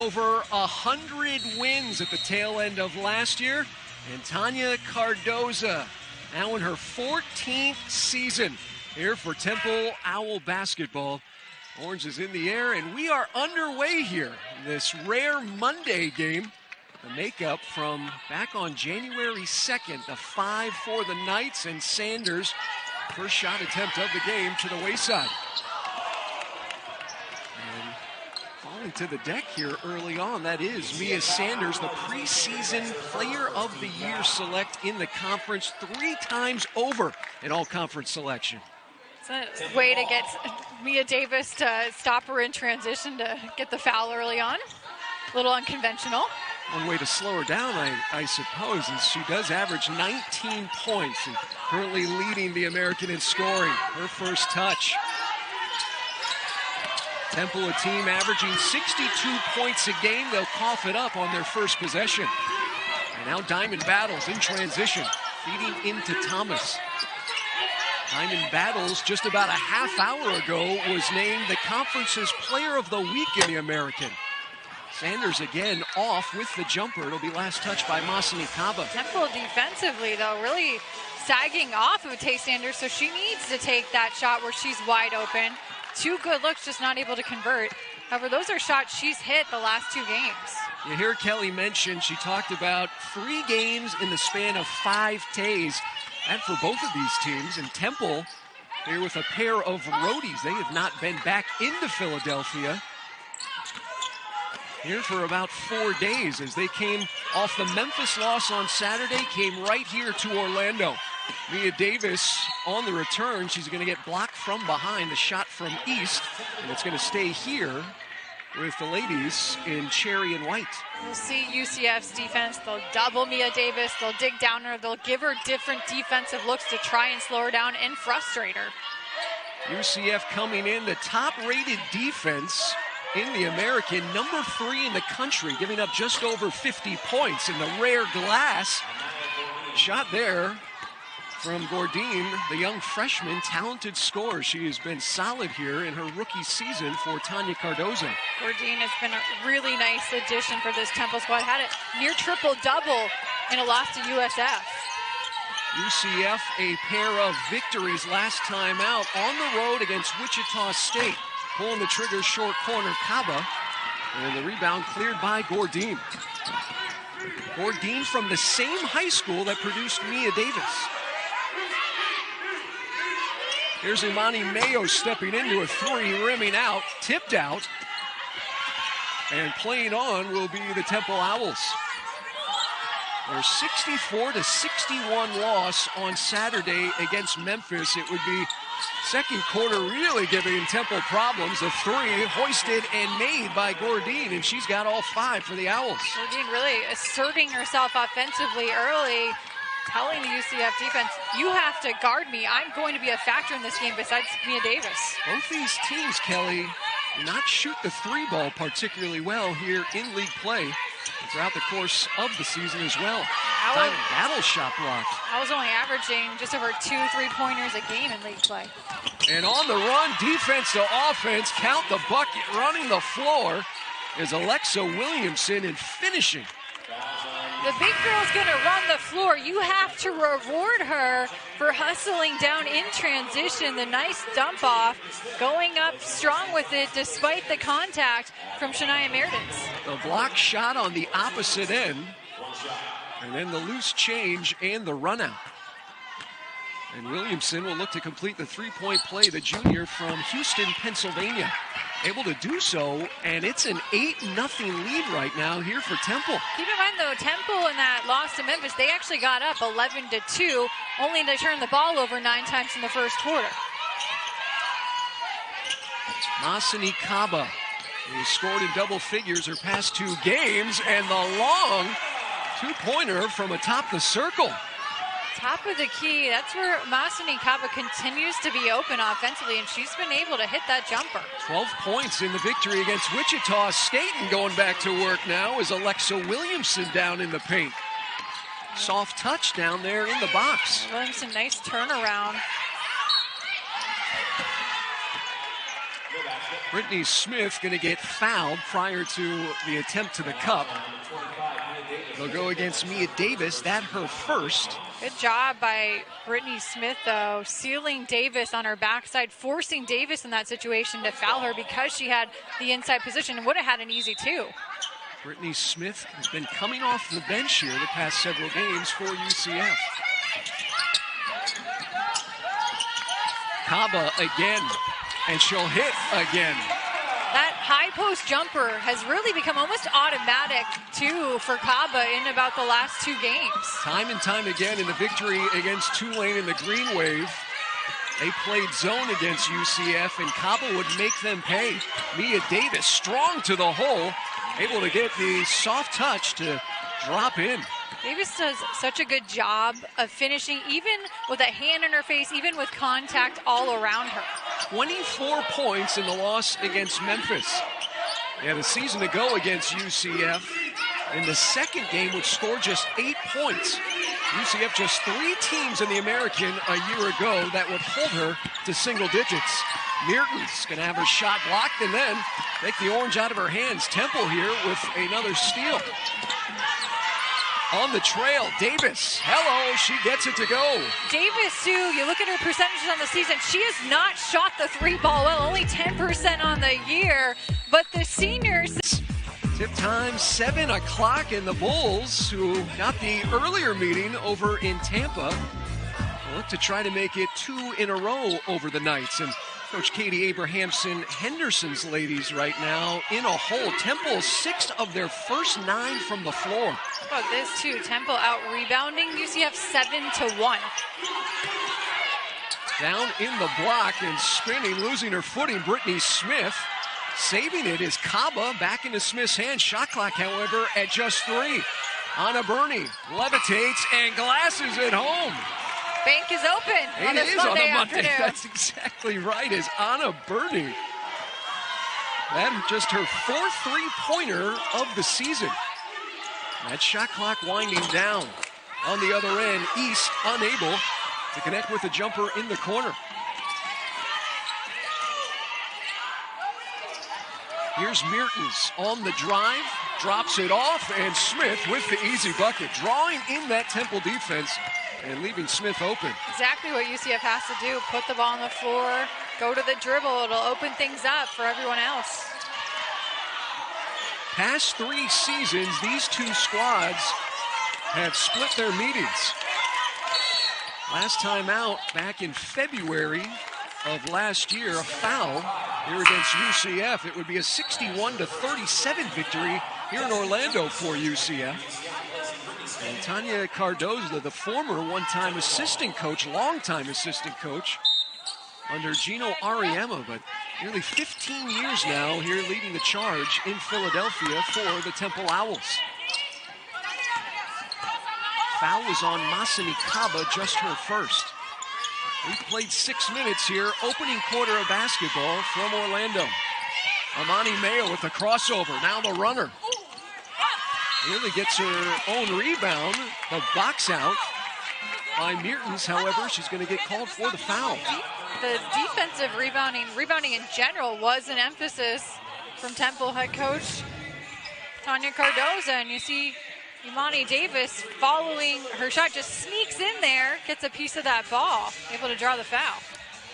Over 100 wins at the tail end of last year, and Tanya Cardoza now in her 14th season here for Temple Owl basketball. Orange is in the air, and we are underway here in this rare Monday game. The makeup from back on January 2nd, the 5 for the Knights, and Sanders, first shot attempt of the game, to the wayside. And falling to the deck here early on, that is Mia Sanders, the preseason Player of the Year select in the conference, 3 times over in all-conference selection. It's a way to get Mia Davis to stop her in transition to get the foul early on. A little unconventional. One way to slow her down, I suppose, is she does average 19 points and currently leading the American in scoring. Her first touch. Temple, a team averaging 62 points a game. They'll cough it up on their first possession. And now Diamond Battles in transition, feeding into Thomas. Diamond Battles, just about a half hour ago, was named the conference's Player of the Week in the American. Sanders again off with the jumper. It'll be last touch by Masseny Kaba. Temple defensively, though, really sagging off of Tay Sanders, so she needs to take that shot where she's wide open. 2 good looks, just not able to convert. However, those are shots she's hit the last 2 games. You hear Kelly mention, she talked about 3 games in the span of 5 Tays. And for both of these teams, and Temple here with a pair of roadies. They have not been back into Philadelphia here for about 4 days, as they came off the Memphis loss on Saturday, came right here to Orlando. Mia Davis on the return. She's going to get blocked from behind, the shot from East, and it's going to stay here with the ladies in cherry and white. We'll see UCF's defense. They'll double Mia Davis. They'll dig down her. They'll give her different defensive looks to try and slow her down and frustrate her. UCF coming in the top-rated defense in the American, number 3 in the country, giving up just over 50 points in the rare glass. Shot there from Gordine, the young freshman, talented scorer. She has been solid here in her rookie season for Tanya Cardoza. Gordine has been a really nice addition for this Temple squad. Had it near triple-double in a loss to USF. UCF, a pair of victories last time out on the road against Wichita State. Pulling the trigger, short corner, Kaba. And the rebound cleared by Gordine. Gordine from the same high school that produced Mia Davis. Here's Imani Mayo stepping into a 3, rimming out, tipped out. And playing on will be the Temple Owls. Their 64-61 loss on Saturday against Memphis. It would be second quarter really giving Temple problems. A 3 hoisted and made by Gordine, and she's got all 5 for the Owls. Gordine really asserting herself offensively early, telling the UCF defense, you have to guard me. I'm going to be a factor in this game besides Mia Davis. Both these teams, Kelly, do not shoot the 3 ball particularly well here in league play and throughout the course of the season as well. Diamond Battle shot blocked. I was only averaging just over 2 3-pointers a game in league play. And on the run, defense to offense, count the bucket, running the floor is Alexa Williamson, and finishing. The big girl's going to run the floor. You have to reward her for hustling down in transition. The nice dump off, going up strong with it despite the contact from Shania Meredith. The block shot on the opposite end, and then the loose change and the run out. And Williamson will look to complete the 3-point play, the junior from Houston, Pennsylvania. Able to do so, and it's an 8-0 lead right now here for Temple. Keep in mind, though, Temple in that loss to Memphis, they actually got up 11-2, only to turn the ball over 9 times in the first quarter. Masseny Kaba, who scored in double figures her past 2 games, and the long 2-pointer from atop the circle. Top of the key, that's where Masseny Kaba continues to be open offensively, and she's been able to hit that jumper. 12 points in the victory against Wichita State, and going back to work now is Alexa Williamson down in the paint. Soft touch down there in the box. Williamson, nice turnaround. Brittany Smith going to get fouled prior to the attempt to the cup. They'll go against Mia Davis. That her first. Good job by Brittany Smith, though, sealing Davis on her backside, forcing Davis in that situation to foul her because she had the inside position and would have had an easy two. Brittany Smith has been coming off the bench here the past several games for UCF. Kaba again, and she'll hit again. That high post jumper has really become almost automatic, too, for Kaba in about the last two games. Time and time again in the victory against Tulane in the Green Wave, they played zone against UCF, and Kaba would make them pay. Mia Davis, strong to the hole, able to get the soft touch to drop in. Davis does such a good job of finishing, even with a hand in her face, even with contact all around her. 24 points in the loss against Memphis. They had a season to go against UCF. In the second game, would score just 8 points. UCF just 3 teams in the American a year ago that would hold her to single digits. Mertens going to have her shot blocked and then take the orange out of her hands. Temple here with another steal. On the trail, Davis, hello, she gets it to go. Davis, too, you look at her percentages on the season, she has not shot the three ball well, only 10% on the year, but the seniors. Tip time, 7 o'clock, and the Bulls, who got the earlier meeting over in Tampa, look to try to make it 2 in a row over the Knights. And Coach Katie Abrahamson Henderson's ladies right now in a hole. Temple 6 of their first 9 from the floor. How about this too? Temple out rebounding UCF 7-1. Down in the block and spinning, losing her footing, Brittany Smith. Saving it is Kaba back into Smith's hand. Shot clock, however, at just 3. Anna Burney levitates and glasses it home. Bank is open on this Monday afternoon. That's exactly right, as Anna Burney. That just her 4th three-pointer of the season. That shot clock winding down. On the other end, East unable to connect with the jumper in the corner. Here's Mertens on the drive, drops it off, and Smith with the easy bucket, drawing in that Temple defense and leaving Smith open. Exactly what UCF has to do, put the ball on the floor, go to the dribble, it'll open things up for everyone else. Past 3 seasons, these two squads have split their meetings. Last time out, back in February of last year, a foul here against UCF. It would be a 61-37 victory here in Orlando for UCF. And Tanya Cardoza, the former one-time assistant coach, long-time assistant coach under Gino Ariema, but nearly 15 years now here leading the charge in Philadelphia for the Temple Owls. Foul was on Masseny Kaba, just her first. We've played 6 minutes here, opening quarter of basketball from Orlando. Amani Mayo with the crossover, now the runner. Nearly gets her own rebound, the box out by Mertens. However, she's going to get called for the foul. The defensive rebounding in general was an emphasis from Temple head coach Tanya Cardoza. And you see Imani Davis following her shot, just sneaks in there, gets a piece of that ball, able to draw the foul.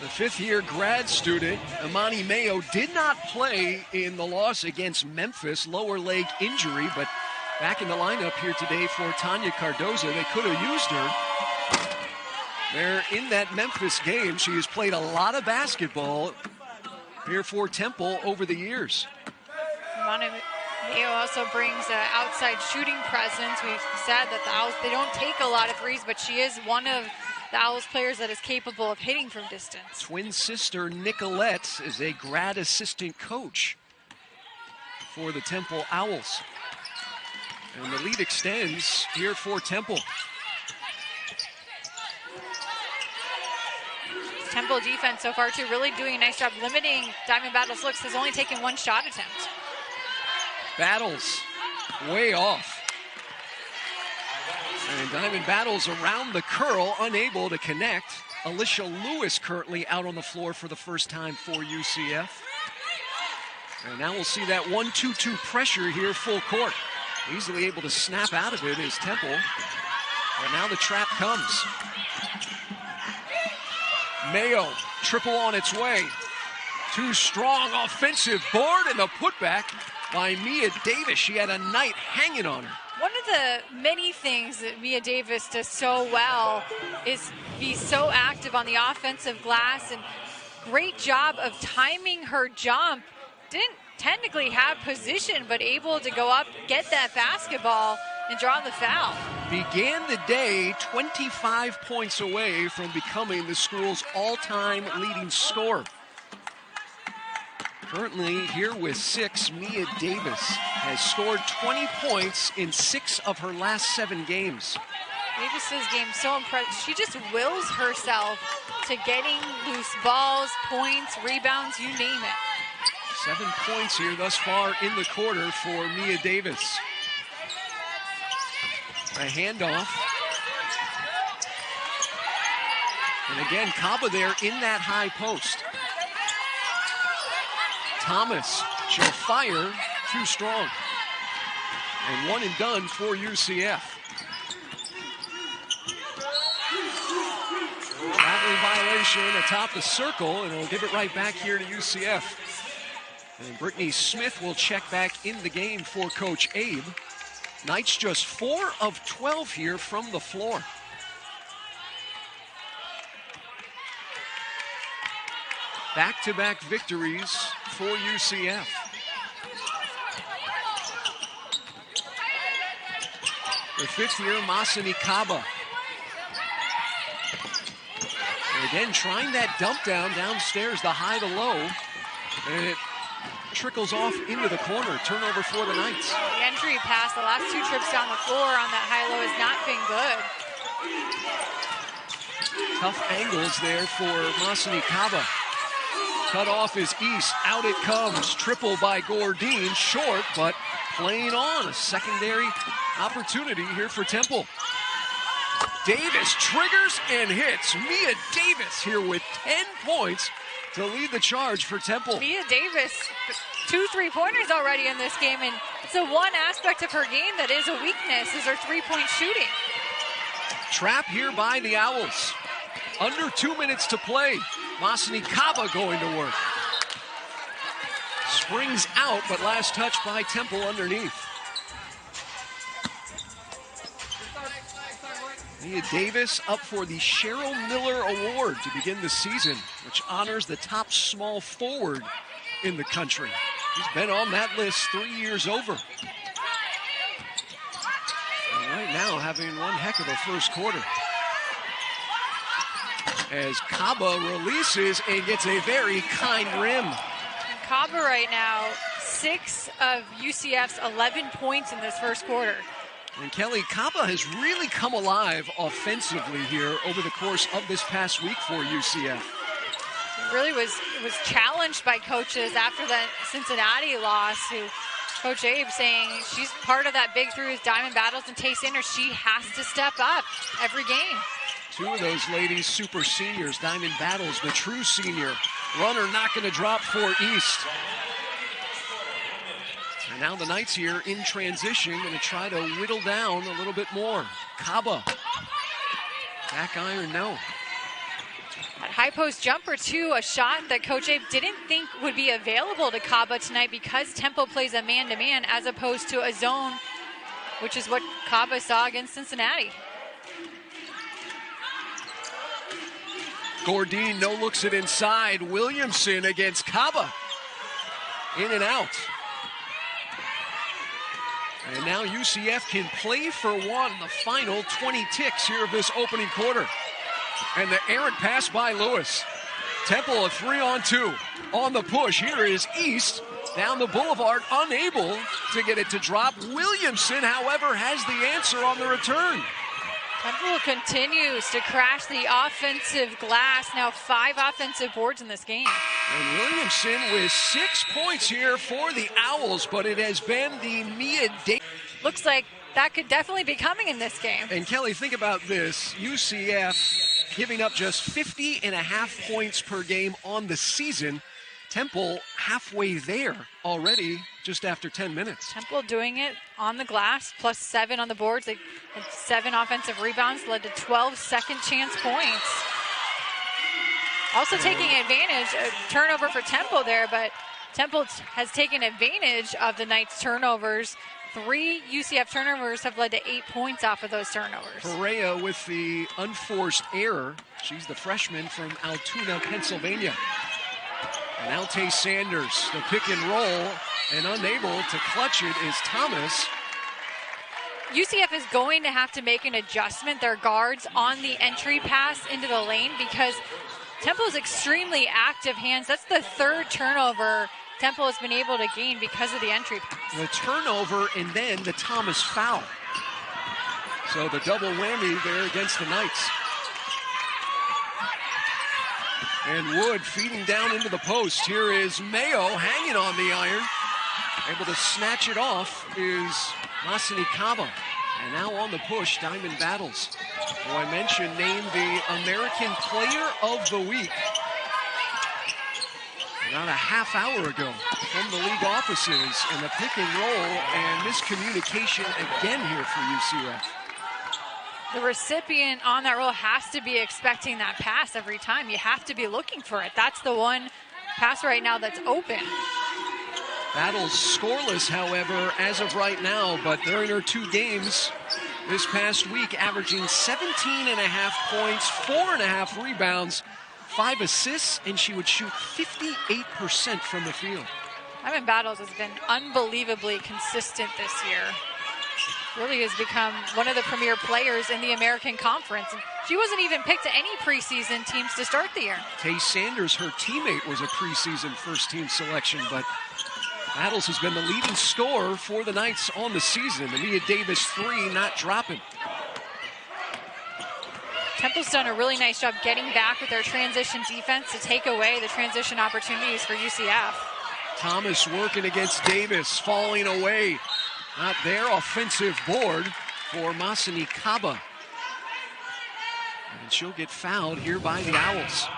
The 5th-year grad student, Amani Mayo, did not play in the loss against Memphis, lower leg injury, but back in the lineup here today for Tanya Cardoza. They could have used her. There in that Memphis game, she has played a lot of basketball here for Temple over the years. Mayo also brings an outside shooting presence. We've said that the Owls, they don't take a lot of threes, but she is one of the Owls players that is capable of hitting from distance. Twin sister Nicolette is a grad assistant coach for the Temple Owls. And the lead extends here for Temple. Temple defense so far, too, really doing a nice job limiting Diamond Battles' looks. Has only taken 1 shot attempt. Battles way off. And Diamond Battles around the curl, unable to connect. Alicia Lewis currently out on the floor for the first time for UCF. And now we'll see that 1-2-2 pressure here full court. Easily able to snap out of it is Temple. And now the trap comes. Mayo, triple on its way. Too strong offensive board, and the putback by Mia Davis. She had a night hanging on her. One of the many things that Mia Davis does so well is be so active on the offensive glass, and great job of timing her jump. Didn't technically have position, but able to go up, get that basketball, and draw the foul. Began the day 25 points away from becoming the school's all-time leading scorer. Currently here with 6, Mia Davis has scored 20 points in 6 of her last 7 games. Davis's game so impressive. She just wills herself to getting loose balls, points, rebounds, you name it. 7 points here thus far in the quarter for Mia Davis. A handoff. And again, Kaba there in that high post. Thomas, she'll fire, too strong. And one and done for UCF. Traveling violation atop the circle, and it'll give it right back here to UCF. And Brittany Smith will check back in the game for Coach Abe. Knights just 4 of 12 here from the floor. Back-to-back victories for UCF. The 5th year, Masseny Kaba. And again, trying that dump down downstairs, the high to low. And it trickles off into the corner. Turnover for the Knights. The entry pass, the last 2 trips down the floor on that high-low has not been good. Tough angles there for Masseny Kaba. Cut off is East. Out it comes. Triple by Gordine. Short, but playing on. A secondary opportunity here for Temple. Davis triggers and hits. Mia Davis here with 10 points to lead the charge for Temple. Mia Davis, 2 3-pointers already in this game, and it's the one aspect of her game that is a weakness, is her 3-point shooting. Trap here by the Owls. Under 2 minutes to play. Masseny Kaba going to work. Springs out, but last touch by Temple underneath. Mia Davis up for the Cheryl Miller Award to begin the season, which honors the top small forward in the country. She's been on that list 3 years over. And right now having one heck of a first quarter. As Kaba releases and gets a very kind rim. And Kaba right now, 6 of UCF's 11 points in this first quarter. And Kelly, Kaba has really come alive offensively here over the course of this past week for UCF. It really was challenged by coaches after that Cincinnati loss, who Coach Abe saying she's part of that big through Diamond Battles and Tay Sanders. She has to step up every game. 2 of those ladies, super seniors. Diamond Battles, the true senior. Runner not going to drop for East. And now the Knights here in transition, going to try to whittle down a little bit more. Kaba. Back iron, no. That high post jumper, too, a shot that Coach Abe didn't think would be available to Kaba tonight because Temple plays a man-to-man as opposed to a zone, which is what Kaba saw against Cincinnati. Gordine no looks it inside. Williamson against Kaba. In and out. And now UCF can play for one, the final 20 ticks here of this opening quarter. And the errant pass by Lewis. Temple a 3-on-2 on the push. Here is East down the boulevard, unable to get it to drop. Williamson, however, has the answer on the return. Temple continues to crash the offensive glass. Now 5 offensive boards in this game. And Williamson with 6 points here for the Owls, but it has been the Mia Davis. Looks like that could definitely be coming in this game. And Kelly, think about this. UCF giving up just 50.5 points per game on the season. Temple halfway there already just after 10 minutes. Temple doing it on the glass, plus 7 on the boards. They had 7 offensive rebounds, led to 12 second chance points. Also taking advantage, turnover for Temple there, but Temple has taken advantage of the Knights' turnovers. 3 UCF turnovers have led to 8 points off of those turnovers. Perea with the unforced error. She's the freshman from Altoona, Pennsylvania. And Alte Sanders, the pick and roll, and unable to clutch it is Thomas. UCF is going to have to make an adjustment, their guards, on the entry pass into the lane because Temple's extremely active hands. That's the 3rd turnover Temple has been able to gain because of the entry pass. The turnover and then the Thomas foul. So the double whammy there against the Knights. And Wood feeding down into the post. Here is Mayo hanging on the iron. Able to snatch it off is Masseny Kaba. And now on the push, Diamond Battles, who I mentioned named the American Player of the Week about a half hour ago from the league offices. And the pick and roll and miscommunication again here for UCF. The recipient on that roll has to be expecting that pass every time. You have to be looking for it. That's the one pass right now that's open. Battles scoreless, however, as of right now, but they're in her 2 games this past week, averaging 17.5 points, 4.5 rebounds, 5 assists, and she would shoot 58% from the field. Diamond Battles has been unbelievably consistent this year. Really has become one of the premier players in the American Conference. And she wasn't even picked to any preseason teams to start the year. Tay Sanders, her teammate, was a preseason first-team selection, but Battles has been the leading scorer for the Knights on the season. The Mia Davis 3 not dropping. Temple's done a really nice job getting back with their transition defense to take away the transition opportunities for UCF. Thomas working against Davis, falling away. Not their offensive board for Masseny Kaba. And she'll get fouled here by the Owls.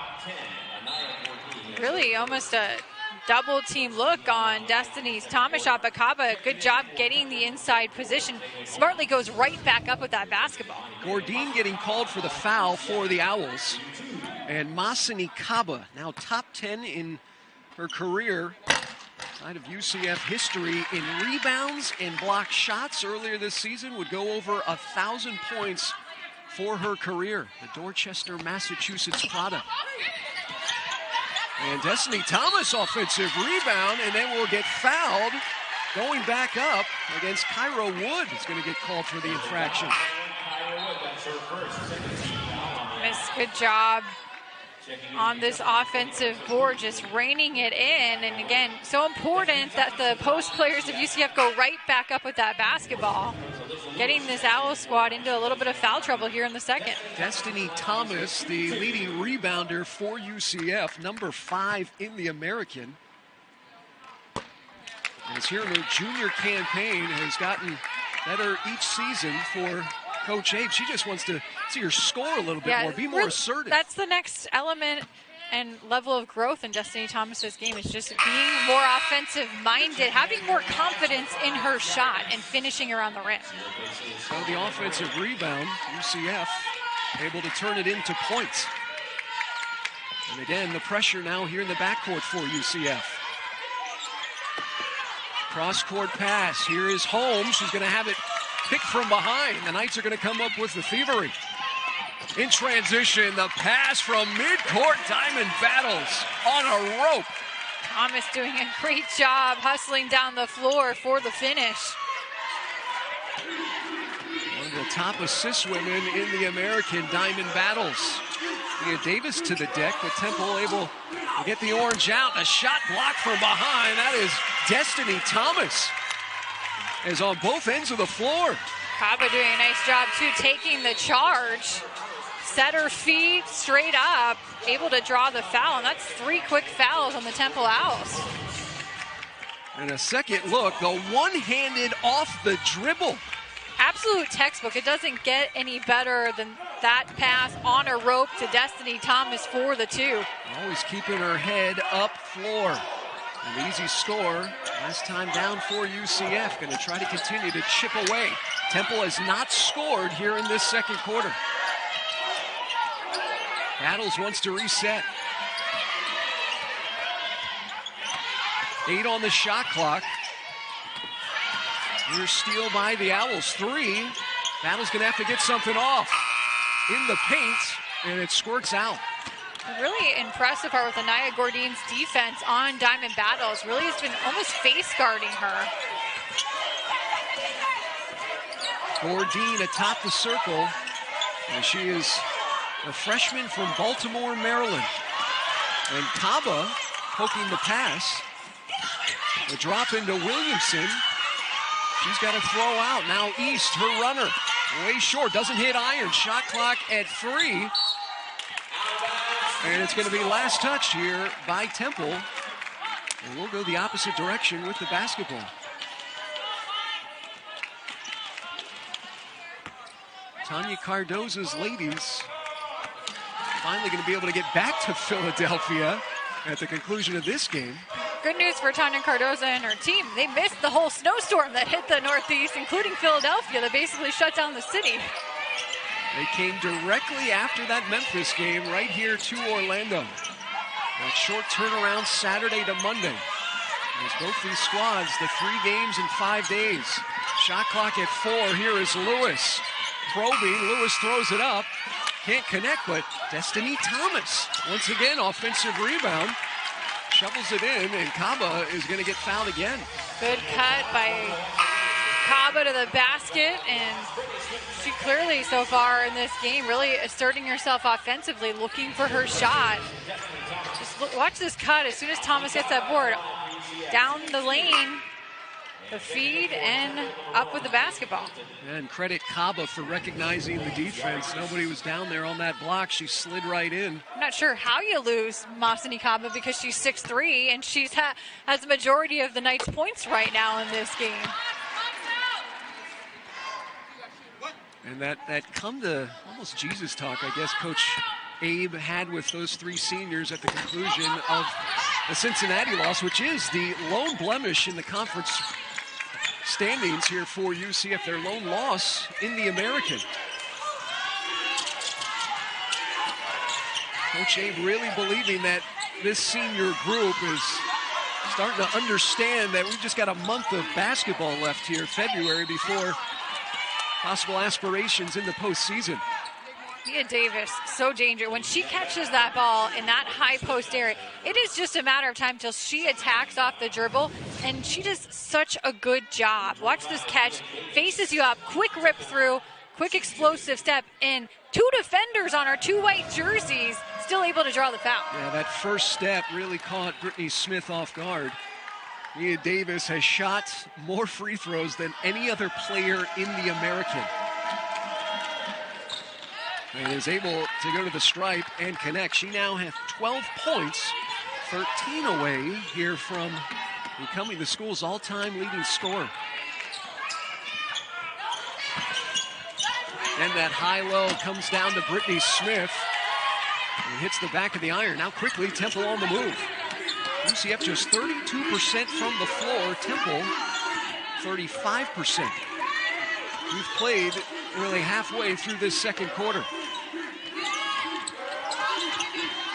Really almost a double team look on Destiny's Thomas shot, but Kaba, good job getting the inside position. Smartly goes right back up with that basketball. Gordine getting called for the foul for the Owls. And Masseny Kaba, now top 10 in her career. Side of UCF history in rebounds and block shots earlier this season, would go over 1,000 points for her career. The Dorchester, Massachusetts product. And Destiny Thomas offensive rebound, and then will get fouled. Going back up against Kyra Wood is going to get called for the infraction. Miss, good job on this offensive board, just reining it in. And again, so important that the post players of UCF go right back up with that basketball, getting this Owl squad into a little bit of foul trouble here in the second. Destiny Thomas, the leading rebounder for UCF, number 5 in the American. As here in her junior campaign, has gotten better each season for Coach Abe. She just wants to see her score a little bit more, be more assertive. That's the next element and level of growth in Destiny Thomas's game, is just being more offensive minded, having more confidence in her shot and finishing around the rim. So the offensive rebound, UCF able to turn it into points. And again, the pressure now here in the backcourt for UCF. Cross-court pass. Here is Holmes, who's going to have it picked from behind. The Knights are going to come up with the thievery. In transition, the pass from midcourt. Diamond Battles on a rope. Thomas doing a great job hustling down the floor for the finish. One of the top assist women in the American, Diamond Battles. Mia Davis to the deck, but Temple able to get the orange out. A shot blocked from behind. That is Destiny Thomas. Is on both ends of the floor. Kaba doing a nice job too, taking the charge. Set her feet straight up, able to draw the foul, and that's 3 quick fouls on the Temple Owls. And a second look, the one-handed off the dribble. absolute textbook. It doesn't get any better than that pass on a rope to Destiny Thomas for the 2. Always keeping her head up floor. An easy score. Last time down for UCF. Going to try to continue to chip away. Temple has not scored here in this second quarter. Battles wants to reset. 8 on the shot clock. Here's steal by the Owls. 3. Battle's going to have to get something off in the paint, and it squirts out. Really impressive part with Anaya Gourdin's defense on Diamond Battles. Really has been almost face guarding her. Gourdin atop the circle, and she is a freshman from Baltimore, Maryland. And Kaba poking the pass. A drop into Williamson. She's got to throw out. Now East, her runner, way short, doesn't hit iron. Shot clock at 3. And it's going to be last touch here by Temple. And we'll go the opposite direction with the basketball. Tanya Cardoza's ladies finally going to be able to get back to Philadelphia at the conclusion of this game. Good news for Tanya Cardoza and her team. They missed the whole snowstorm that hit the Northeast, including Philadelphia, that basically shut down the city. They came directly after that Memphis game right here to Orlando. That short turnaround Saturday to Monday. As both these squads, the 3 games in 5 days. Shot clock at 4. Here is Lewis. Probing. Lewis throws it up. Can't connect, but Destiny Thomas, once again, offensive rebound. Shovels it in, and Kaba is going to get fouled again. Good cut by Kaba to the basket, and she clearly so far in this game really asserting herself offensively, looking for her shot. Just watch this cut as soon as Thomas gets that board. Down the lane, the feed, and up with the basketball. And credit Kaba for recognizing the defense. Nobody was down there on that block. She slid right in. I'm not sure how you lose Masseny Kaba because she's 6'3", and she's has the majority of the Knights' points right now in this game. And that come to almost Jesus talk, I guess, Coach Abe had with those 3 seniors at the conclusion of the Cincinnati loss, which is the lone blemish in the conference standings here for UCF, their lone loss in the American. Coach Abe really believing that this senior group is starting to understand that we've just got a month of basketball left here, February, before possible aspirations in the postseason. Mia Davis, so dangerous. When she catches that ball in that high post area, it is just a matter of time till she attacks off the dribble, and she does such a good job. Watch this catch, faces you up, quick rip through, quick explosive step, and 2 defenders on her 2 white jerseys, still able to draw the foul. Yeah, that first step really caught Brittany Smith off guard. Mia Davis has shot more free throws than any other player in the American. And is able to go to the stripe and connect. She now has 12 points, 13 away here from becoming the school's all-time leading scorer. And that high-low comes down to Brittany Smith and hits the back of the iron. Now quickly, Temple on the move. UCF just 32% from the floor. Temple, 35%. We've played nearly halfway through this second quarter.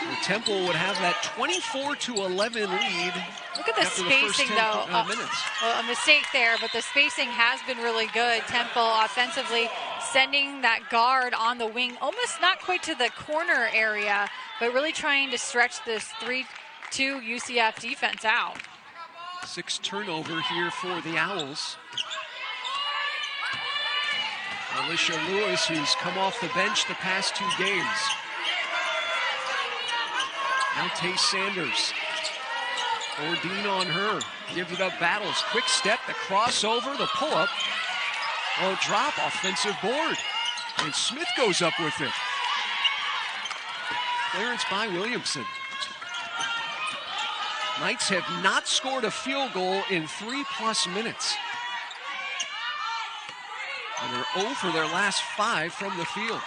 And Temple would have that 24-11 lead. Look at the spacing, though. Minutes. Well, a mistake there, but the spacing has been really good. Temple offensively sending that guard on the wing, almost not quite to the corner area, but really trying to stretch this 3-2 UCF defense out. 6 turnover here for the Owls. Alicia Lewis, who's come off the bench the past 2 games. Now Tay Sanders. Gourdin on her. Gives it up, Battles. Quick step, the crossover, the pull-up. Oh, drop, offensive board. And Smith goes up with it. Clearance by Williamson. Knights have not scored a field goal in 3+ minutes. And they're 0 for their last 5 from the field.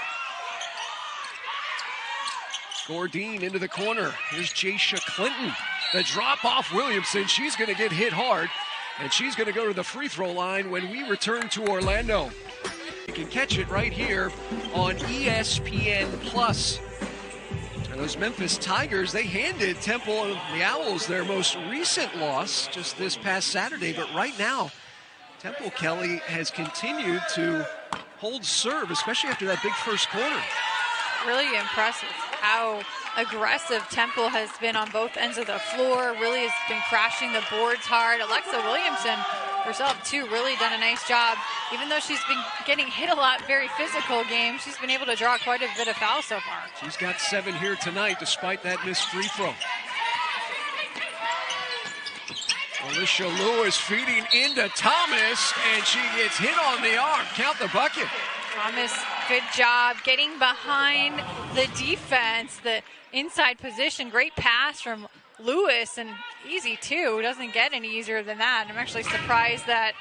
Gordine into the corner. Here's Jaisha Clinton. The drop off Williamson. She's going to get hit hard. And she's going to go to the free throw line when we return to Orlando. You can catch it right here on ESPN+. And those Memphis Tigers, they handed Temple and the Owls their most recent loss just this past Saturday. But right now, Temple, Kelly, has continued to hold serve, especially after that big first quarter. Really impressive how aggressive Temple has been on both ends of the floor. Really has been crashing the boards hard. Alexa Williamson herself, too, really done a nice job. Even though she's been getting hit a lot, very physical game, she's been able to draw quite a bit of fouls so far. She's got 7 here tonight, despite that missed free throw. Alicia Lewis feeding into Thomas, and she gets hit on the arm. Count the bucket. Thomas, good job getting behind the defense, the inside position. Great pass from Lewis, and easy too. Doesn't get any easier than that. I'm actually surprised that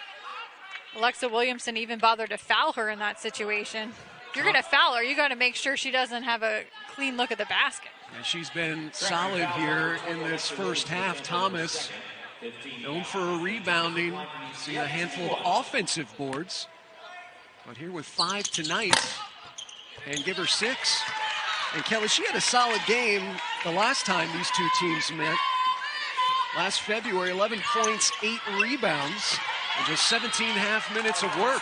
Alexa Williamson even bothered to foul her in that situation. If you're going to foul her, you got to make sure she doesn't have a clean look at the basket. And she's been solid here in this first half. Thomas, known for rebounding, see a handful of offensive boards. But here with 5 tonight, and give her 6. And Kelly, she had a solid game the last time these two teams met. Last February, 11 points, 8 rebounds, and just 17.5 minutes of work.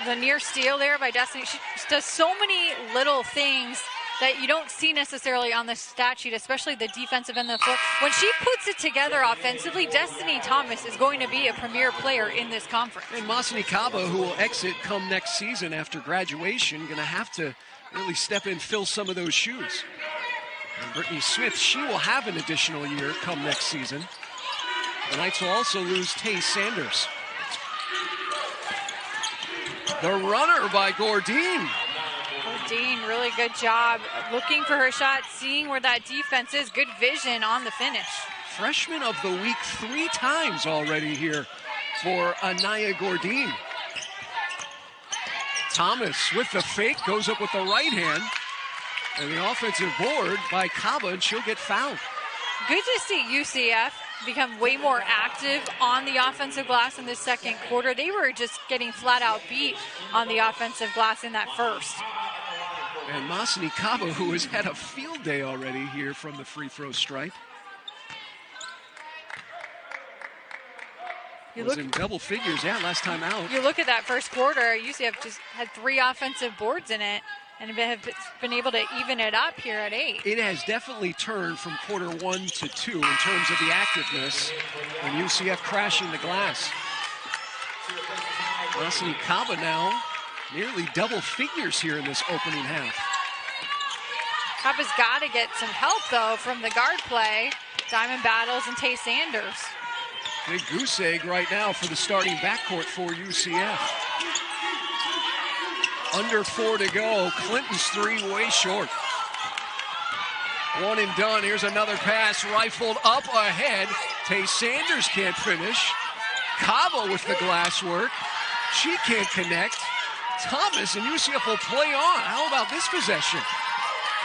The near steal there by Destiny, she does so many little things that you don't see necessarily on the stat sheet, especially the defensive end of the floor. When she puts it together offensively, Destiny Thomas is going to be a premier player in this conference. And Masseny Kaba, who will exit come next season after graduation, going to have to really step in, fill some of those shoes. And Brittany Smith, she will have an additional year come next season. The Knights will also lose Tay Sanders. The runner by Gordine. Dean, really good job looking for her shot, seeing where that defense is. Good vision on the finish. Freshman of the week 3 times already here for Anaya Gordine. Thomas with the fake goes up with the right hand. And the offensive board by Kaba, and she'll get fouled. Good to see UCF become way more active on the offensive glass in the second quarter. They were just getting flat out beat on the offensive glass in that first. And Masseny Kaba, who has had a field day already here from the free throw stripe. Was in double figures, last time out. You look at that first quarter, UCF just had 3 offensive boards in it and have been able to even it up here at 8. It has definitely turned from quarter 1 to 2 in terms of the activeness, and UCF crashing the glass. Masseny Kaba now nearly double figures here in this opening half. Kaba's got to get some help, though, from the guard play. Diamond Battles and Tay Sanders. Big goose egg right now for the starting backcourt for UCF. Under 4 to go. Clinton's 3 way short. 1 and done. Here's another pass rifled up ahead. Tay Sanders can't finish. Kaba with the glass work. She can't connect. Thomas and UCF will play on. How about this possession?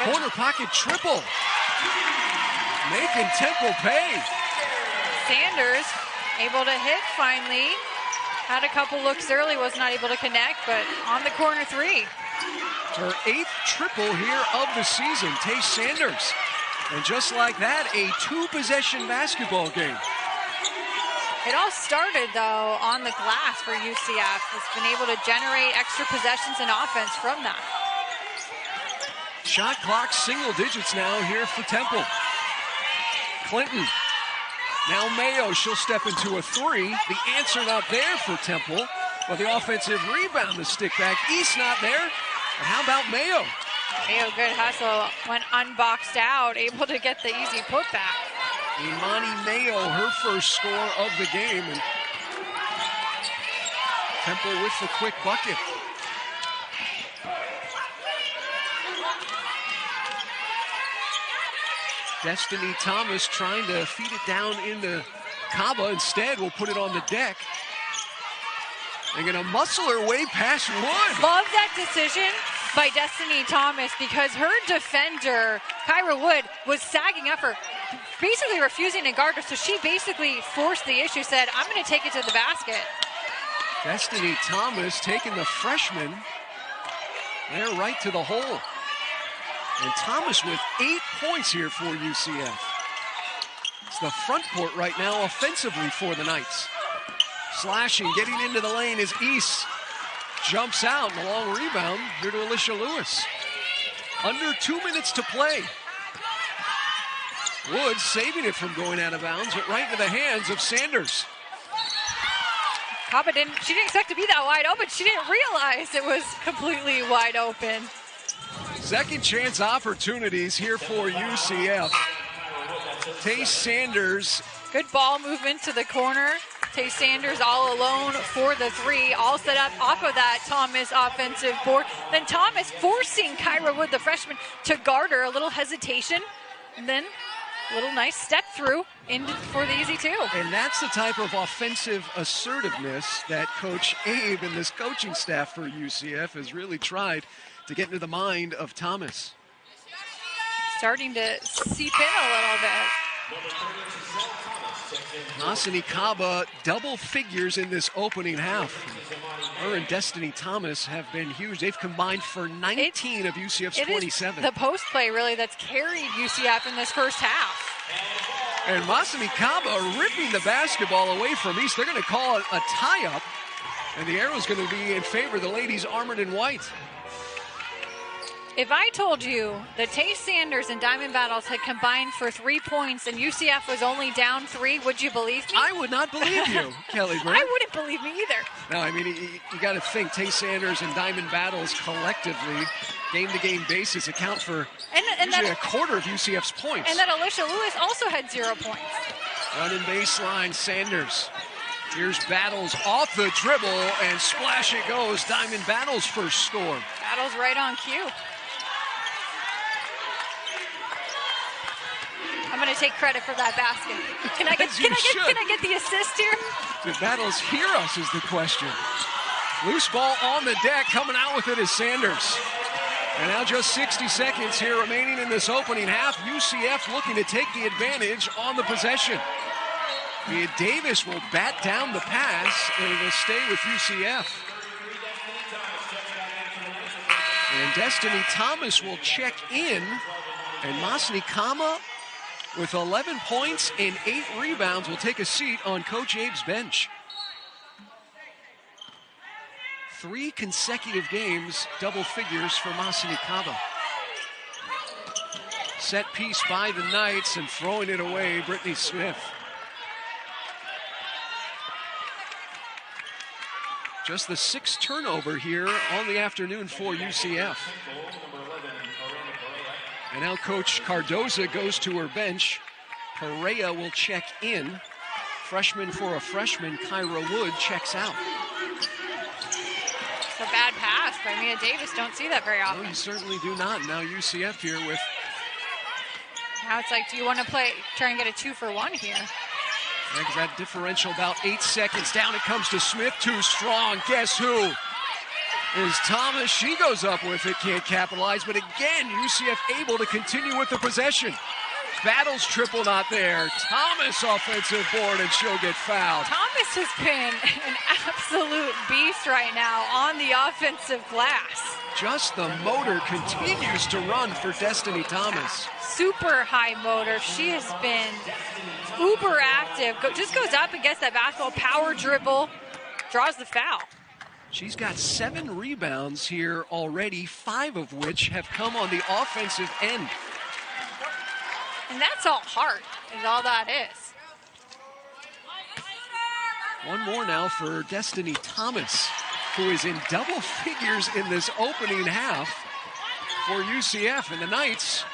Corner pocket triple. Making Temple pay. Sanders able to hit finally. Had a couple looks early, was not able to connect, but on the corner 3. It's her 8th triple here of the season, Tay Sanders. And just like that, a 2-possession basketball game. It all started, though, on the glass for UCF. It's been able to generate extra possessions and offense from that. Shot clock single digits now here for Temple. Clinton. Now Mayo, she'll step into a 3. The answer not there for Temple. But the offensive rebound, the stick back. East not there. And how about Mayo? Mayo, good hustle. Went unboxed out, able to get the easy putback. Imani Mayo, her first score of the game. And Temple with the quick bucket. Destiny Thomas trying to feed it down into Kaba. Instead, we'll put it on the deck. They're going to muscle her way past Wood. Love that decision by Destiny Thomas because her defender, Kyra Wood, was sagging up her, basically refusing to guard her, so she basically forced the issue, said, I'm going to take it to the basket. Destiny Thomas taking the freshman there right to the hole. And Thomas with 8 points here for UCF. It's the front court right now offensively for the Knights. Slashing, getting into the lane is East. Jumps out, and a long rebound here to Alicia Lewis. Under 2 minutes to play. Woods saving it from going out of bounds, but right into the hands of Sanders. Kaba didn't expect to be that wide open. She didn't realize it was completely wide open. Second chance opportunities here for UCF. Tace Sanders. Good ball movement to the corner. Tace Sanders all alone for the three, all set up off of that Thomas offensive board. Then Thomas forcing Kyra Wood, the freshman, to guard her. A little hesitation, and then a little nice step through in for the easy two. And that's the type of offensive assertiveness that Coach Abe and this coaching staff for UCF has really tried to get into the mind of Thomas. Starting to seep in a little bit. Masseny Kaba double figures in this opening half. Her and Destiny Thomas have been huge. They've combined for 19 of UCF's 27. The post play really that's carried UCF in this first half. And Masseny Kaba ripping the basketball away from East. They're going to call it a tie-up, and the arrow's going to be in favor of the ladies armored in white. If I told you that Tace Sanders and Diamond Battles had combined for 3 points and UCF was only down 3, would you believe me? I would not believe you, Kelly Burke. I wouldn't believe me either. No, I mean, you got to think Tace Sanders and Diamond Battles collectively, game-to-game basis, account for usually a quarter of UCF's points. And that Alicia Lewis also had 0 points. Running baseline, Sanders. Here's Battles off the dribble, and splash it goes. Diamond Battles' first score. Battles right on cue. I'm going to take credit for that basket. Can I get the assist here? Did Battles hear us is the question. Loose ball on the deck, coming out with it is Sanders. And now just 60 seconds here remaining in this opening half. UCF looking to take the advantage on the possession. Mia Davis will bat down the pass, and it will stay with UCF. And Destiny Thomas will check in, and Masseny Kaba, with 11 points and 8 rebounds, will take a seat on Coach Abe's bench. 3 consecutive games, double figures for Masseny Kaba. Set piece by the Knights, and throwing it away, Brittany Smith. Just the 6th turnover here on the afternoon for UCF. And now Coach Cardoza goes to her bench. Perea will check in. Freshman for a freshman, Kyra Wood checks out. It's a bad pass by Mia Davis. Don't see that very often. No, you certainly do not. Now UCF here with... Now it's like, do you want to try and get a 2-for-1 here? Yeah, because that differential about 8 seconds. Down it comes to Smith, too strong. Guess who? Is Thomas. She goes up with it, can't capitalize, but again, UCF able to continue with the possession. Battles triple not there. Thomas offensive board, and she'll get fouled. Thomas has been an absolute beast right now on the offensive glass. Just the motor continues to run for Destiny Thomas. Super high motor. She has been uber active. Just goes up and gets that basketball, power dribble, draws the foul. She's got 7 rebounds here already, 5 of which have come on the offensive end. And that's all heart, is all that is. One more now for Destiny Thomas, who is in double figures in this opening half for UCF. And the Knights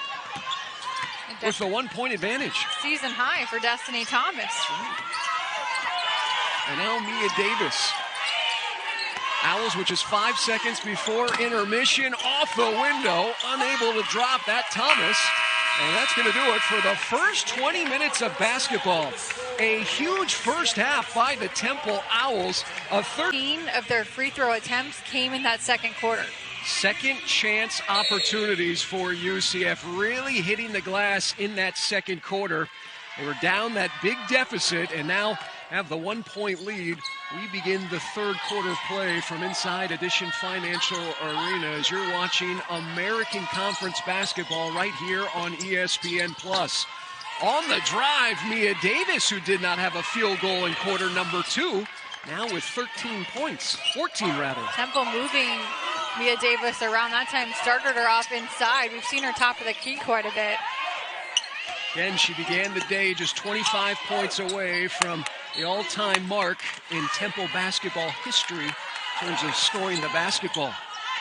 with the 1-point advantage. Season high for Destiny Thomas. And now Mia Davis. Owls, which is 5 seconds before intermission, off the window, unable to drop that. Thomas And that's going to do it for the first 20 minutes of basketball. A huge first half by the Temple Owls. 13 of their free throw attempts came in that second quarter. Second chance opportunities for UCF, really hitting the glass in that second quarter. They were down that big deficit and now have the 1-point lead. We begin the third quarter play from inside Edition Financial Arena as you're watching American Conference basketball right here on ESPN+. On the drive, Mia Davis, who did not have a field goal in quarter number 2, now with 13 points, 14 rather. Temple moving Mia Davis around. That time started her off inside. We've seen her top of the key quite a bit. Again, she began the day just 25 points away from the all-time mark in Temple basketball history in terms of scoring the basketball.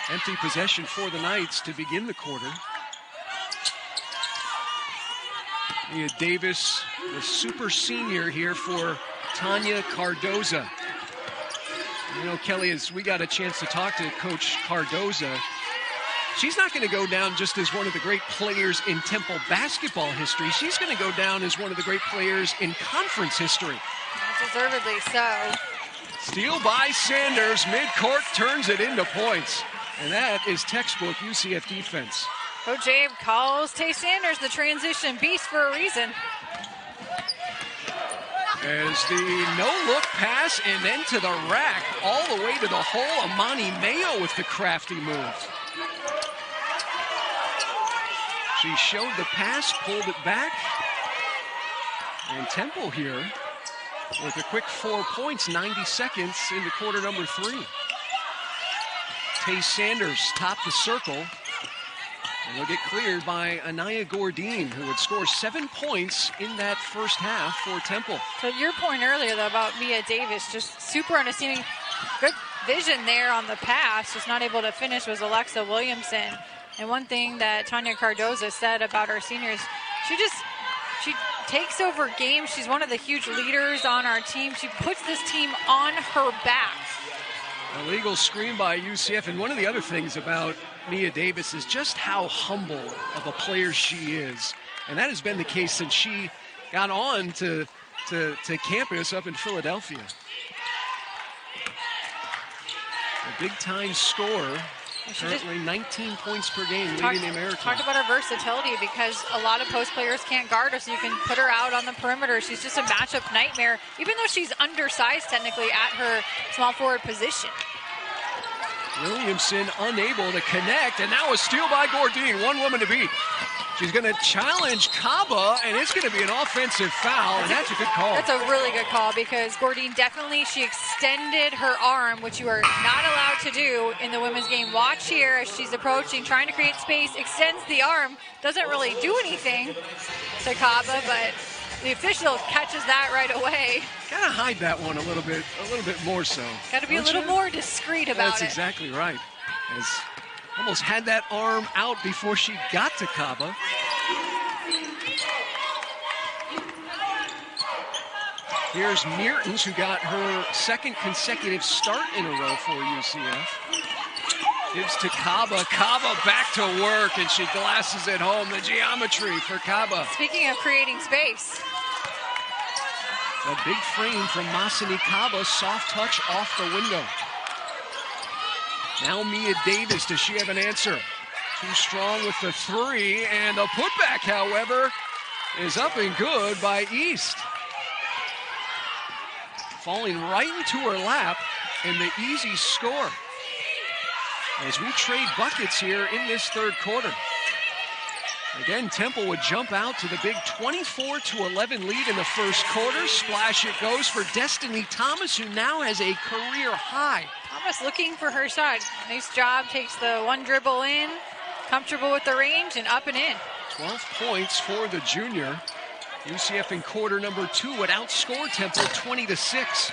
Empty possession for the Knights to begin the quarter. Mia Davis, the super senior here for Tanya Cardoza. You know, Kelly, as we got a chance to talk to Coach Cardoza, she's not going to go down just as one of the great players in Temple basketball history. She's going to go down as one of the great players in conference history. Deservedly so. Steal by Sanders. Midcourt turns it into points. And that is textbook UCF defense. Coach Abe calls Tay Sanders the transition beast for a reason. As the no-look pass and then to the rack, all the way to the hole. Amani Mayo with the crafty move. She showed the pass, pulled it back. And Temple here with a quick 4 points, 90 seconds into quarter number 3. Tay Sanders topped the circle. And they'll get cleared by Anaya Gordine, who would score 7 points in that first half for Temple. So your point earlier, though, about Mia Davis, just super unassuming. Good vision there on the pass, just not able to finish was Alexa Williamson. And one thing that Tanya Cardoza said about our seniors, she takes over games. She's one of the huge leaders on our team. She puts this team on her back. Illegal screen by UCF. And one of the other things about Mia Davis is just how humble of a player she is. And that has been the case since she got on to campus up in Philadelphia. A big-time scorer. Currently 19 points per game leading the American. Talked about her versatility because a lot of post players can't guard her, so you can put her out on the perimeter. She's just a matchup nightmare, even though she's undersized technically at her small forward position. Williamson unable to connect, and now a steal by Gordine. One woman to beat. She's going to challenge Kaba, and it's going to be an offensive foul, and that's a good call. That's a really good call because Gordine definitely, she extended her arm, which you are not allowed to do in the women's game. Watch here as she's approaching, trying to create space, extends the arm, doesn't really do anything to Kaba, but the official catches that right away. Gotta hide that one a little bit more so. Gotta be a little more discreet about it. That's exactly right. As almost had that arm out before she got to Kaba. Here's Mertens, who got her second consecutive start in a row for UCF. Gives to Kaba. Kaba back to work, and she glasses it home. The geometry for Kaba. Speaking of creating space. A big frame from Masseny Kaba. Soft touch off the window. Now Mia Davis, does she have an answer? Too strong with the three, and the putback, however, is up and good by East. Falling right into her lap, and the easy score. As we trade buckets here in this third quarter. Again, Temple would jump out to the big 24-11 lead in the first quarter. Splash it goes for Destiny Thomas, who now has a career high. Thomas looking for her shot. Nice job, takes the one dribble in, comfortable with the range, and up and in. 12 points for the junior. UCF in quarter number 2 would outscore Temple 20-6.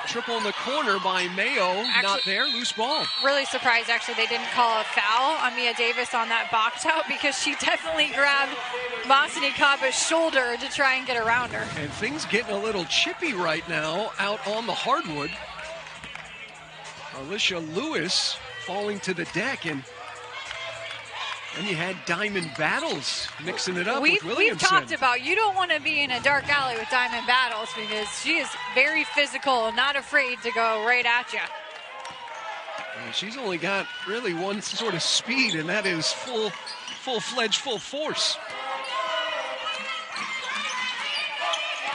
Triple in the corner by Mayo, not there, loose ball. Really surprised, actually, they didn't call a foul on Mia Davis on that box out because she definitely grabbed Masseny Kaba's shoulder to try and get around her. And things getting a little chippy right now out on the hardwood. Alicia Lewis falling to the deck, and And you had Diamond Battles mixing it up We've with Williamson. We've talked about you don't want to be in a dark alley with Diamond Battles because she is very physical, not afraid to go right at you. And she's only got really one sort of speed, and that is full-fledged, full force.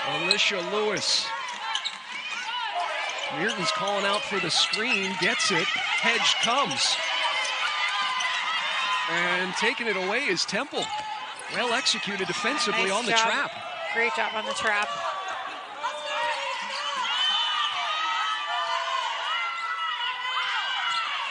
Alicia Lewis. Meerton's calling out for the screen, gets it, Hedge comes. And taking it away is Temple. Well executed defensively Nice on the job. trap. Great job on the trap.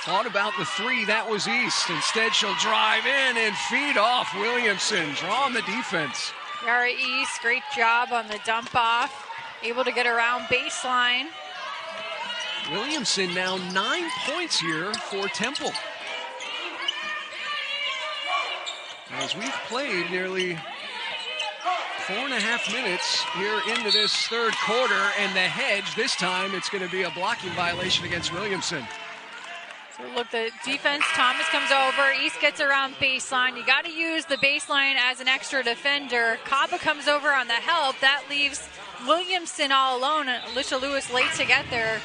Thought about the three, that was East. Instead, she'll drive in and feed off Williamson, drawing the defense. Yara East, great job on the dump off. Able to get around baseline. Williamson now 9 points here for Temple. As we've played nearly 4.5 minutes here into this third quarter, and the Hedge, this time it's going to be a blocking violation against Williamson. So look, the defense, Thomas comes over, East gets around baseline. You got to use the baseline as an extra defender. Kaba comes over on the help. That leaves Williamson all alone, and Alicia Lewis late to get there.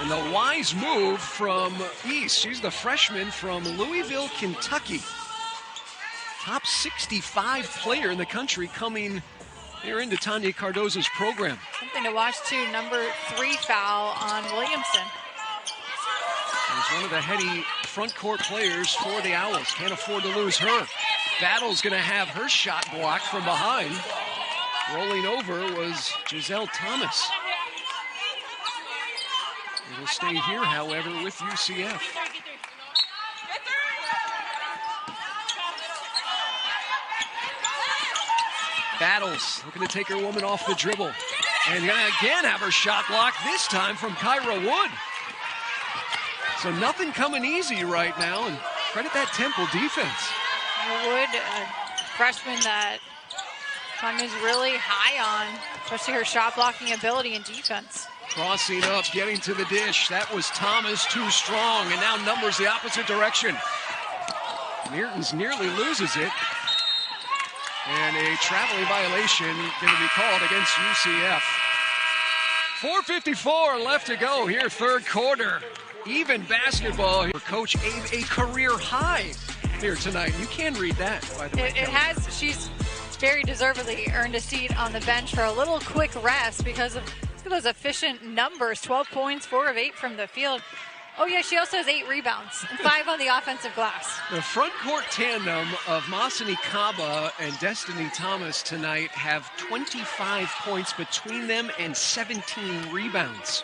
And the wise move from East. She's the freshman from Louisville, Kentucky. Top 65 player in the country coming here into Tanya Cardozo's program. Something to watch too, number 3 foul on Williamson. He's one of the heady front court players for the Owls. Can't afford to lose her. Battle's going to have her shot blocked from behind. Rolling over was Giselle Thomas. It'll stay here, however, with UCF. Battles looking to take her woman off the dribble. And gonna again have her shot blocked, this time from Kyra Wood. So nothing coming easy right now, and credit that Temple defense. Wood, a freshman that Tanya's really high on, especially her shot blocking ability and defense. Crossing up, getting to the dish. That was Thomas, too strong, and now numbers the opposite direction. Meertens nearly loses it. And a traveling violation going to be called against UCF. 4:54 left to go here, third quarter. Even basketball here. Coach Abe, a career high here tonight. You can read that, by the way. It has. She's very deservedly earned a seat on the bench for a little quick rest because of those efficient numbers. 12 points, 4 of 8 from the field. Oh, yeah, she also has 8 rebounds and 5 on the offensive glass. The front court tandem of Masseny Kaba and Destiny Thomas tonight have 25 points between them and 17 rebounds.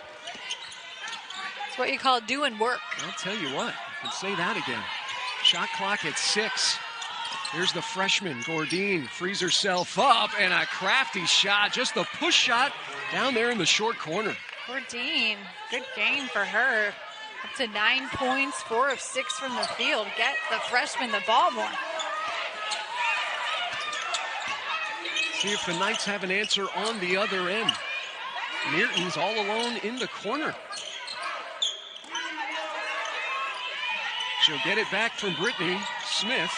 It's what you call doing work. I'll tell you what, I can say that again. Shot clock at 6. Here's the freshman, Gordine, frees herself up, and a crafty shot, just the push shot down there in the short corner. Gordine, good game for her. Up to 9 points, 4 of 6 from the field. Get the freshman the ball more. See if the Knights have an answer on the other end. Meertens all alone in the corner. She'll get it back from Brittany Smith.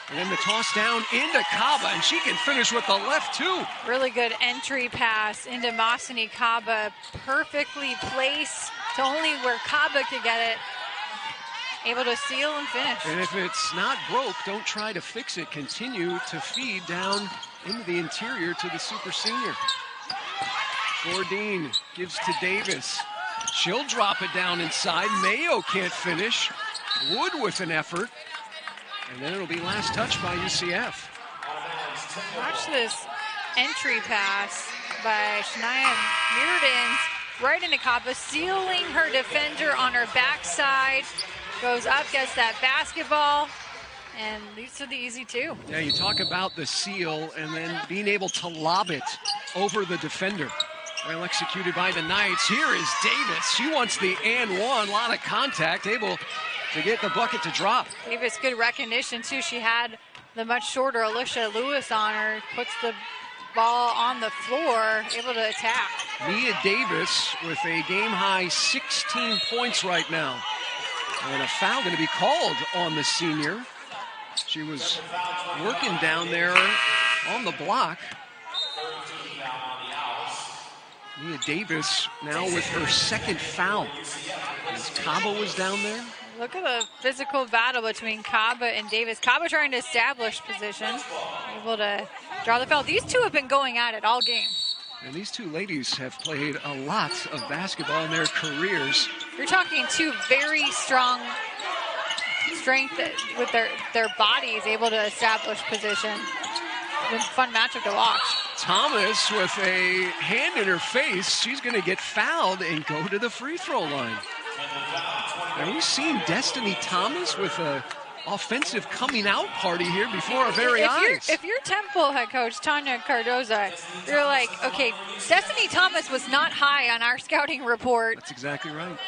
And then the toss down into Kaba, and she can finish with the left, too. Really good entry pass into Masseny Kaba. Perfectly placed to only where Kaba could get it. Able to seal and finish. And if it's not broke, don't try to fix it. Continue to feed down into the interior to the super senior. Gordine gives to Davis. She'll drop it down inside. Mayo can't finish. Wood with an effort. And then it'll be last touch by UCF. Watch this entry pass by Shania Meertens right into Kaba, sealing her defender on her backside. Goes up, gets that basketball, and leads to the easy 2. Yeah, you talk about the seal and then being able to lob it over the defender. Well executed by the Knights. Here is Davis. She wants the and one. A lot of contact, able to get the bucket to drop. Davis, good recognition, too. She had the much shorter Alicia Lewis on her. Puts the ball on the floor, able to attack. Nia Davis with a game-high 16 points right now. And a foul going to be called on the senior. She was working down there on the block. Mia Davis now with her second foul. As Kaba was down there. Look at the physical battle between Kaba and Davis. Kaba trying to establish position, able to draw the foul. These two have been going at it all game. And these two ladies have played a lot of basketball in their careers. You're talking two very strong strength with their bodies, able to establish position. It's been a fun matchup to watch. Thomas with a hand in her face. She's going to get fouled and go to the free throw line. Are we seeing Destiny Thomas with a offensive coming out party here before our very eyes? If you're Temple head coach Tanya Cardoza, you're like, okay, Destiny Thomas was not high on our scouting report. That's exactly right.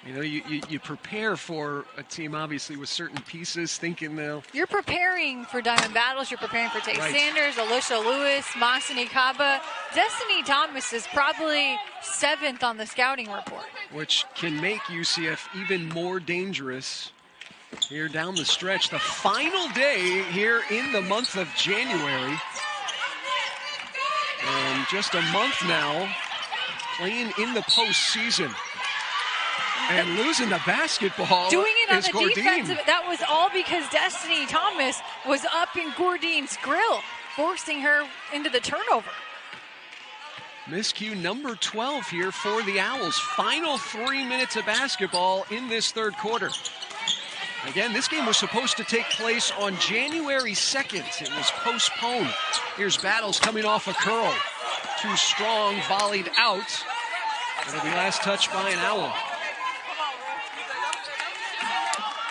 You know, you prepare for a team, obviously, with certain pieces, thinking they'll... You're preparing for Diamond Battles. You're preparing for Tay Sanders, Alicia Lewis, Masseny Kaba. Destiny Thomas is probably 7th on the scouting report. Which can make UCF even more dangerous here down the stretch. The final day here in the month of January. And just a month now, playing in the postseason. And losing the basketball. Doing it on the Gordine. defensive. That was all because Destiny Thomas was up in Gordine's grill, forcing her into the turnover. Miscue number 12 here for the Owls. Final 3 minutes of basketball in this third quarter. Again, this game was supposed to take place on January 2nd. It was postponed. Here's Battles coming off a curl. Too strong, volleyed out. It'll be last touched by an Owl.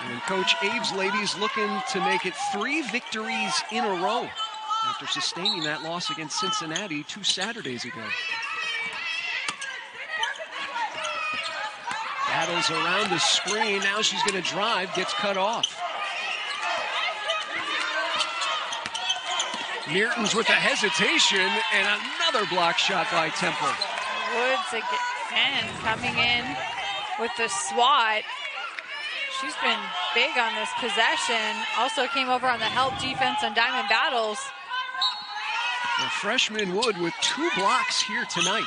And Coach Abe's ladies looking to make it 3 victories in a row after sustaining that loss against Cincinnati 2 Saturdays ago. Battles around the screen. Now she's going to drive, gets cut off. Mertens with a hesitation and another block shot by Temple. Woods again coming in with the swat. She's been big on this possession. Also came over on the help defense on Diamond Battles. The freshman Wood with 2 blocks here tonight.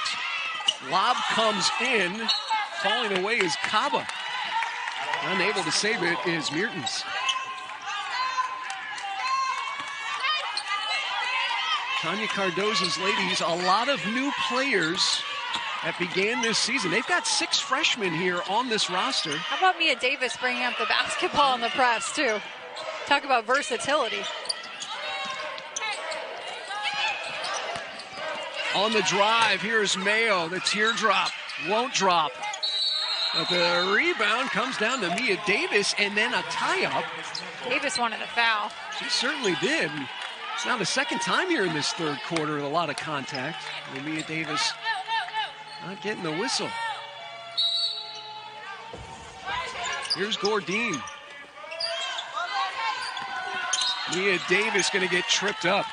Lob comes in. Falling away is Kaba. Unable to save it is Mertens. Tanya Cardoza's ladies, a lot of new players that began this season. They've got 6 freshmen here on this roster. How about Mia Davis bringing up the basketball in the press, too? Talk about versatility. On the drive, here's Mayo. The teardrop won't drop. But the rebound comes down to Mia Davis, and then a tie-up. Davis wanted a foul. She certainly did. It's now the second time here in this third quarter with a lot of contact. And Mia Davis not getting the whistle. Here's Gordine. Mia Davis going to get tripped up.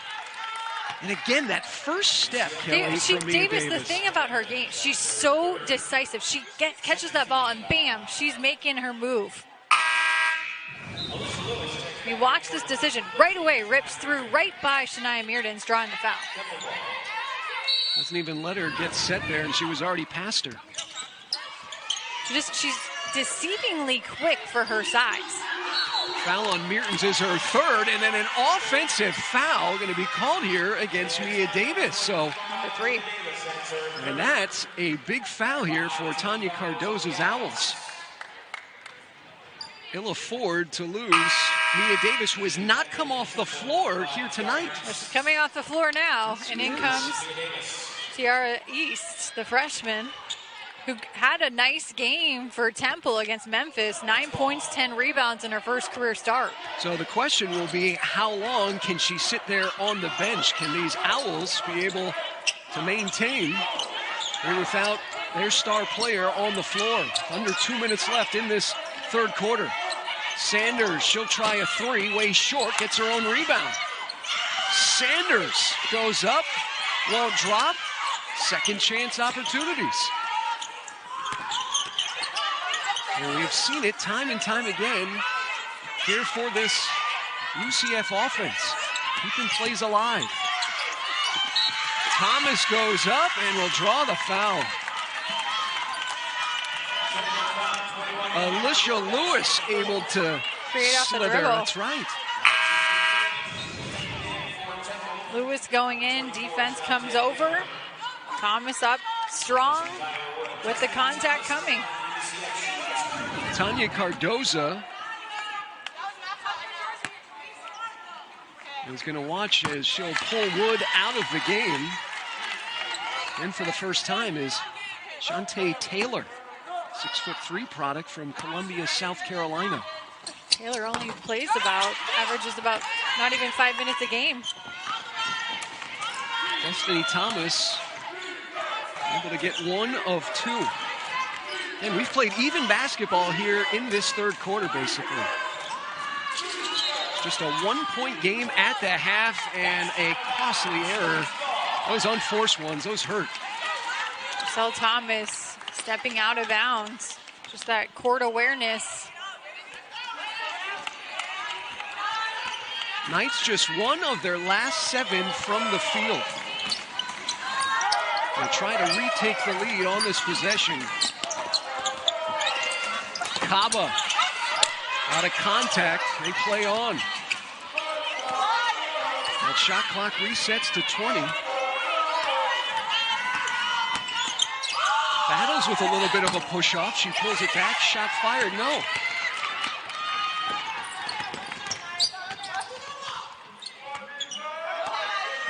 And again, that first step, Kelly, from Mia Davis. The thing about her game, she's so decisive. She catches that ball and bam, she's making her move. You watch this decision right away, rips through right by Shania Mertens, drawing the foul. Doesn't even let her get set there, and she was already past her. She's deceivingly quick for her size. Foul on Mertens is her third, and then an offensive foul going to be called here against Mia Davis. So number 3. And that's a big foul here for Tanya Cardoza's Owls. Ill afford to lose Mia Davis, who has not come off the floor here tonight. She's coming off the floor now, and in comes Tiara East, the freshman, who had a nice game for Temple against Memphis. 9 points, 10 rebounds in her first career start. So the question will be, how long can she sit there on the bench? Can these Owls be able to maintain without their star player on the floor? Under 2 minutes left in this third quarter. Sanders, she'll try a 3, way short, gets her own rebound. Sanders goes up, won't drop. Second chance opportunities. And we've seen it time and time again here for this UCF offense, keeping plays alive. Thomas goes up and will draw the foul. Alicia Lewis able to create off the slither. dribble. That's right. Lewis going in, defense comes over. Thomas up strong with the contact coming. Tanya Cardoza is going to watch as she'll pull Wood out of the game. And for the first time is Shantae Taylor, 6'3" product from Columbia, South Carolina. Taylor only averages about not even 5 minutes a game. Destiny Thomas able to get 1 of 2. And we've played even basketball here in this third quarter, basically. Just a 1-point game at the half and a costly error. Those unforced ones, those hurt. Marcel Thomas stepping out of bounds. Just that court awareness. Knights just 1 of their last 7 from the field. They try to retake the lead on this possession. Kaba out of contact. They play on. That shot clock resets to 20. Battles with a little bit of a push-off. She pulls it back. Shot fired. No.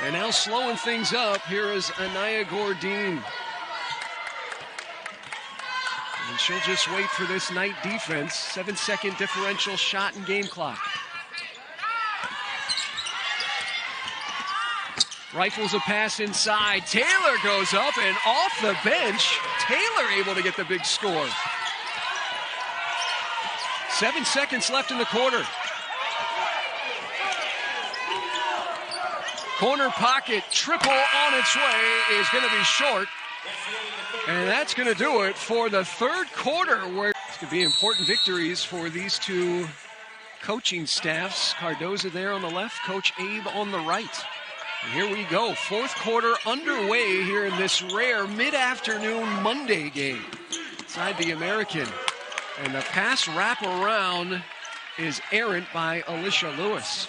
And now slowing things up, here is Anaya Gordine. And she'll just wait for this Knight defense. 7-second differential shot and game clock. Rifles a pass inside. Taylor goes up and off the bench. Taylor able to get the big score. 7 seconds left in the quarter. Corner pocket, triple on its way is going to be short. And that's going to do it for the third quarter, where it's going to be important victories for these two coaching staffs. Cardoza there on the left, Coach Abe on the right. And here we go, fourth quarter underway here in this rare mid-afternoon Monday game inside the American. And the pass wraparound is errant by Alicia Lewis.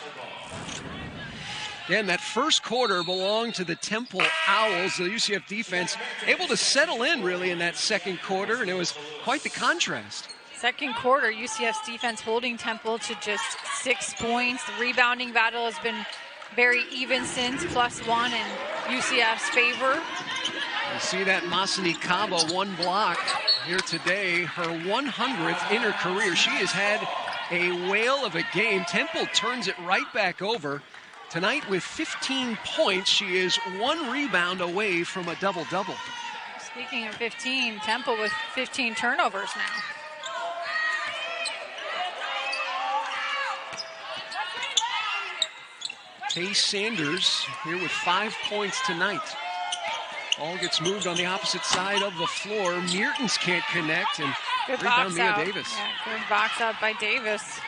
Again, that first quarter belonged to the Temple Owls. The UCF defense able to settle in really in that second quarter, and it was quite the contrast. Second quarter, UCF's defense holding Temple to just 6 points. The rebounding battle has been very even since, +1 in UCF's favor. You see that Masseny Kaba 1 block here today, her 100th in her career. She has had a whale of a game. Temple turns it right back over. Tonight with 15 points, she is 1 rebound away from a double-double. Speaking of 15, Temple with 15 turnovers now. Tay Sanders here with 5 points tonight. Ball gets moved on the opposite side of the floor. Mertens can't connect, and good rebound box Mia out. Davis. Yeah, good box out by Davis.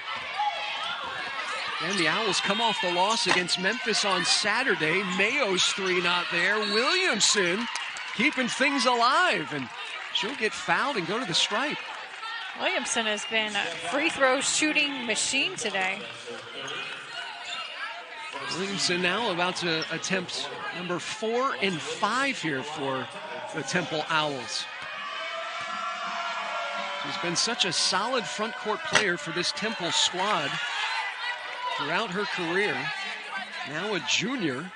And the Owls come off the loss against Memphis on Saturday. Mayo's 3 not there. Williamson keeping things alive, and she'll get fouled and go to the stripe. Williamson has been a free throw shooting machine today. Williamson now about to attempt number 4 and 5 here for the Temple Owls. She's been such a solid front court player for this Temple squad throughout her career. Now a junior.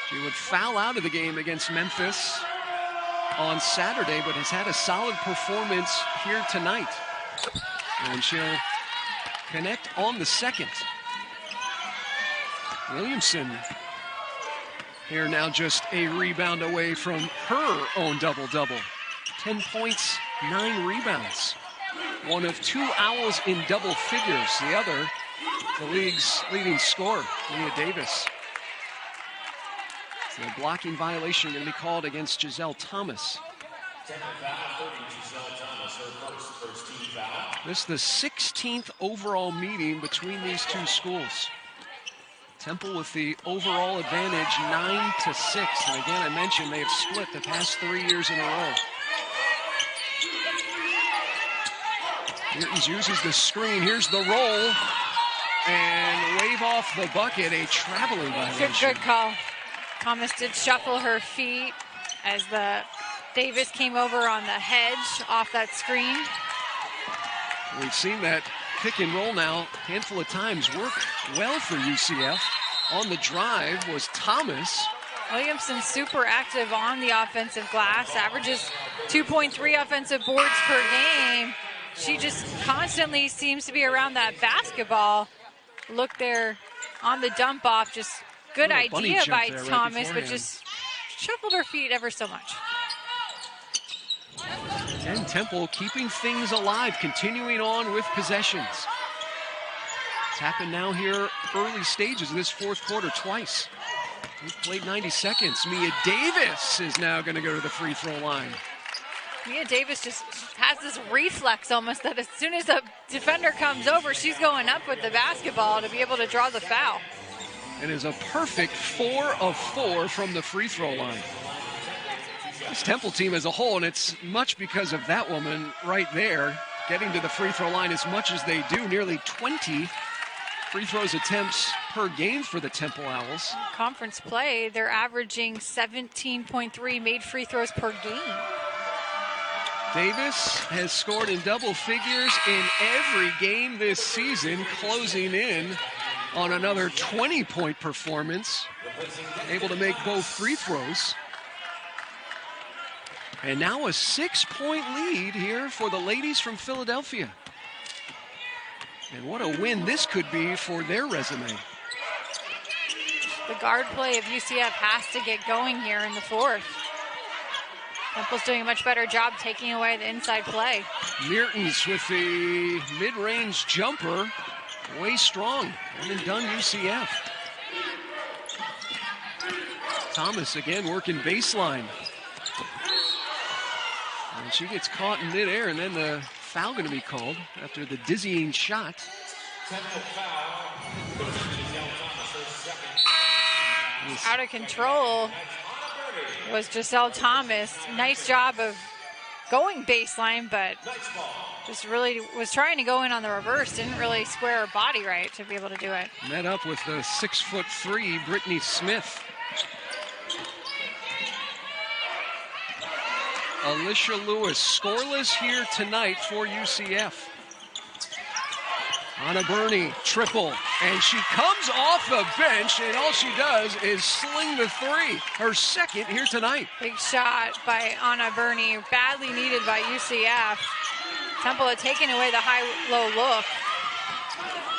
She would foul out of the game against Memphis on Saturday, but has had a solid performance here tonight. And she'll connect on the second. Williamson here now just a rebound away from her own double-double. 10 points, 9 rebounds. One of 2 Owls in double figures. The other, the league's leading scorer, Mia Davis. So a blocking violation going to be called against Giselle Thomas. This is the 16th overall meeting between these two schools. Temple with the overall advantage, 9-6. And again, I mentioned they have split the past 3 years in a row. Meartens uses the screen. Here's the roll. And wave off the bucket, a traveling violation. Good call. Thomas did shuffle her feet as the Davis came over on the hedge off that screen. We've seen that pick and roll now a handful of times work well for UCF. On the drive was Thomas. Williamson super active on the offensive glass, averages 2.3 offensive boards per game. She just constantly seems to be around that basketball. Look there on the dump off, just good idea by Thomas, but just shuffled her feet ever so much. And Temple keeping things alive, continuing on with possessions. It's happened now here early stages of this fourth quarter twice. We've played 90 seconds. Mia Davis is now going to go to the free throw line. Mia Davis just has this reflex almost that as soon as a defender comes over, she's going up with the basketball to be able to draw the foul. And is a perfect 4 of 4 from the free throw line. This Temple team as a whole, and it's much because of that woman right there, getting to the free throw line as much as they do, nearly 20 free throws attempts per game for the Temple Owls. Conference play, they're averaging 17.3 made free throws per game. Davis has scored in double figures in every game this season, closing in on another 20-point performance, able to make both free throws. And now a 6-point lead here for the ladies from Philadelphia. And what a win this could be for their resume. The guard play of UCF has to get going here in the fourth. Temple's doing a much better job taking away the inside play. Meartens with the mid-range jumper, way strong. One and done UCF. Thomas again working baseline. And she gets caught in midair, and then the foul going to be called after the dizzying shot. Out of control was Giselle Thomas. Nice job of going baseline, but just really was trying to go in on the reverse. Didn't really square her body right to be able to do it. Met up with the 6'3" Brittany Smith. Alicia Lewis scoreless here tonight for UCF. Anna Burney, triple, and she comes off the bench, and all she does is sling the three, her second here tonight. Big shot by Anna Burney, badly needed by UCF. Temple had taken away the high-low look.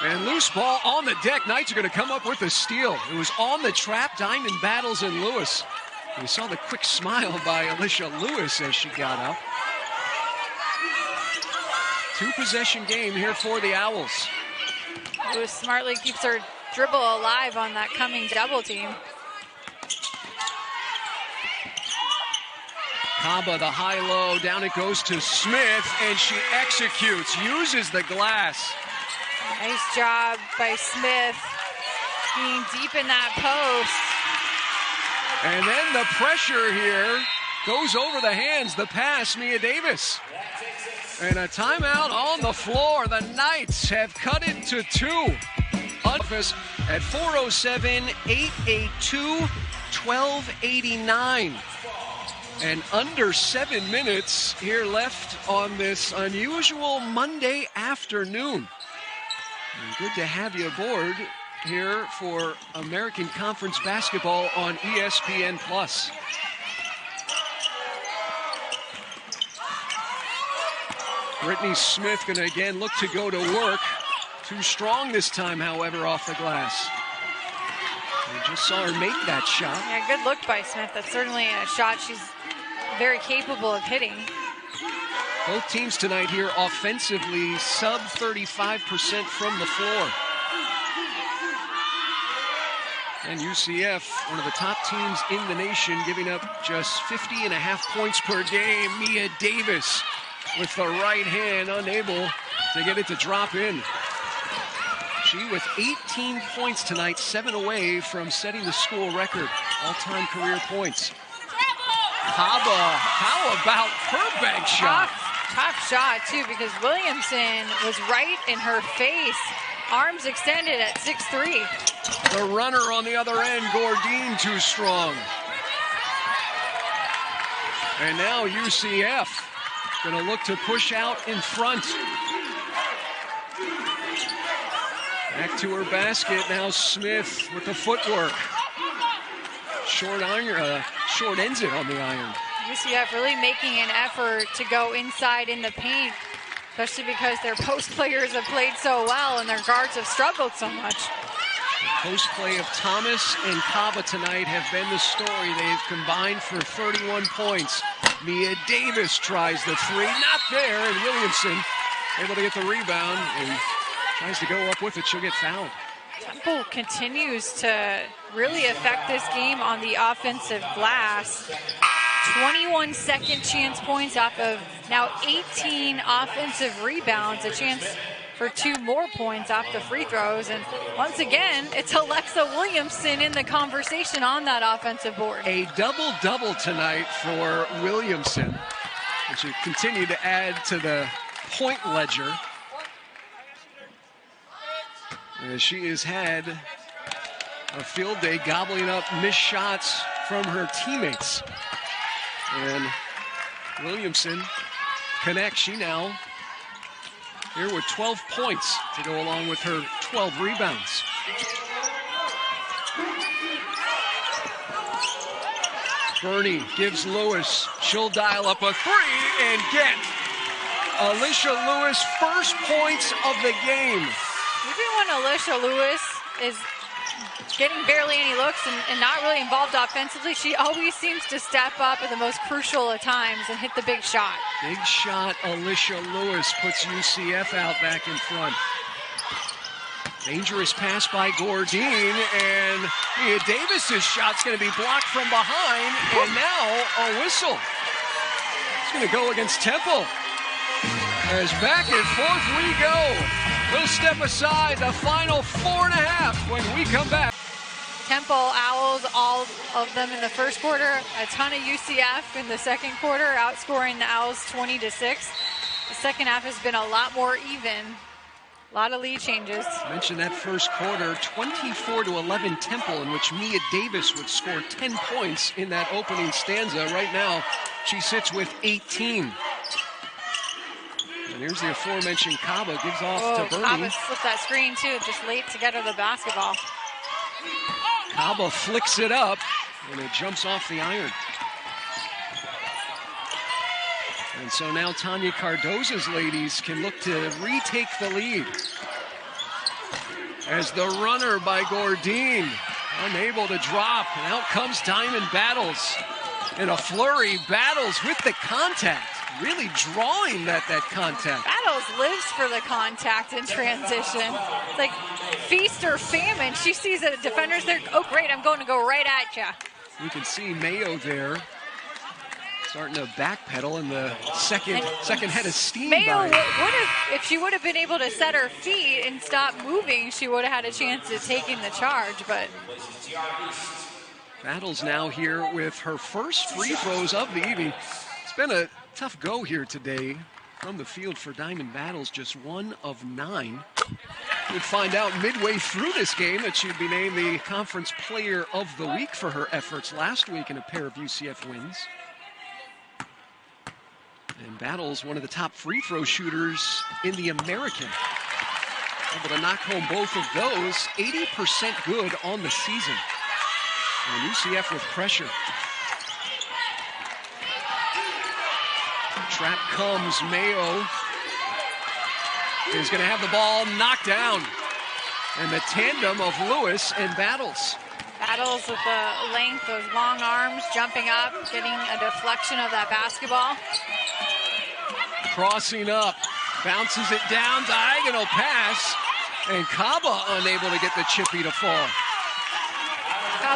And loose ball on the deck. Knights are going to come up with a steal. It was on the trap, Diamond battles and Lewis. We saw the quick smile by Alicia Lewis as she got up. Two-possession game here for the Owls. Lewis smartly keeps her dribble alive on that coming double team. Kaba, the high-low, down it goes to Smith, and she executes, uses the glass. Nice job by Smith, being deep in that post. And then the pressure here goes over the hands, the pass, Mia Davis. And a timeout on the floor. The Knights have cut it to 2. Office at 4:07, 8:82, 12:89. And under 7 minutes here left on this unusual Monday afternoon. And good to have you aboard here for American Conference basketball on ESPN+. Brittany Smith going to again look to go to work. Too strong this time, however, off the glass. We just saw her make that shot. Yeah, good look by Smith. That's certainly a shot she's very capable of hitting. Both teams tonight here offensively sub 35% from the floor. And UCF, one of the top teams in the nation, giving up just 50.5 points per game. Mia Davis with the right hand, unable to get it to drop in. She with 18 points tonight, 7 away from setting the school record, all-time career points. Kaba, how about her bank shot? Tough shot, too, because Williamson was right in her face. Arms extended at 6'3". The runner on the other end, Gordine, too strong. And now UCF going to look to push out in front. Back to her basket, now Smith with the footwork. Short iron, short ends it on the iron. UCF really making an effort to go inside in the paint, especially because their post players have played so well and their guards have struggled so much. The post play of Thomas and Kaba tonight have been the story. They've combined for 31 points. Mia Davis tries the three, not there, and Williamson able to get the rebound and tries to go up with it. She'll get fouled. Temple continues to really affect this game on the offensive glass. 21 second chance points off of now 18 offensive rebounds, a chance for 2 more points off the free throws. And once again, it's Alexa Williamson in the conversation on that offensive board. A double-double tonight for Williamson, which will continue to add to the point ledger, as she has had a field day gobbling up missed shots from her teammates. And Williamson connects. She now here with 12 points to go along with her 12 rebounds. Bernie gives Lewis. She'll dial up a three and get Alicia Lewis first points of the game. Even when Alicia Lewis is getting barely any looks and not really involved offensively, she always seems to step up at the most crucial of times and hit the big shot. Big shot, Alicia Lewis puts UCF out back in front. Dangerous pass by Gordine, and Mia Davis's shot's going to be blocked from behind, and now a whistle. It's going to go against Temple. As back and forth we go. We'll step aside, the final 4.5 when we come back. Temple Owls, all of them in the first quarter. A ton of UCF in the second quarter, outscoring the Owls 20-6. The second half has been a lot more even. A lot of lead changes. I mentioned that first quarter, 24-11 Temple, in which Mia Davis would score 10 points in that opening stanza. Right now, she sits with 18. And here's the aforementioned Kaba, gives off to Bernie. Kaba slipped that screen too, just late to get her the basketball. Kaba flicks it up, and it jumps off the iron. And so now Tanya Cardoza's ladies can look to retake the lead. As the runner by Gordine, unable to drop, and out comes Diamond Battles. In a flurry, Battles with the contact. Really drawing that contact. Battles lives for the contact in transition. It's like feast or famine. She sees that a defender's there. Oh, great, I'm going to go right at you. You can see Mayo there starting to backpedal in the second head of steam. Mayo would have, if she would have been able to set her feet and stop moving, she would have had a chance of taking the charge, but... Battles now here with her first free throws of the evening. It's been a tough go here today from the field for Diamond Battles, just 1 of 9. We'd find out midway through this game that she'd be named the Conference Player of the Week for her efforts last week in a pair of UCF wins. And Battles, one of the top free throw shooters in the American. Able to knock home both of those, 80% good on the season. And UCF with pressure. Trap comes, Mayo is going to have the ball knocked down. And the tandem of Lewis and Battles. Battles with the length, those long arms, jumping up, getting a deflection of that basketball. Crossing up, bounces it down, diagonal pass, and Kaba unable to get the chippy to fall.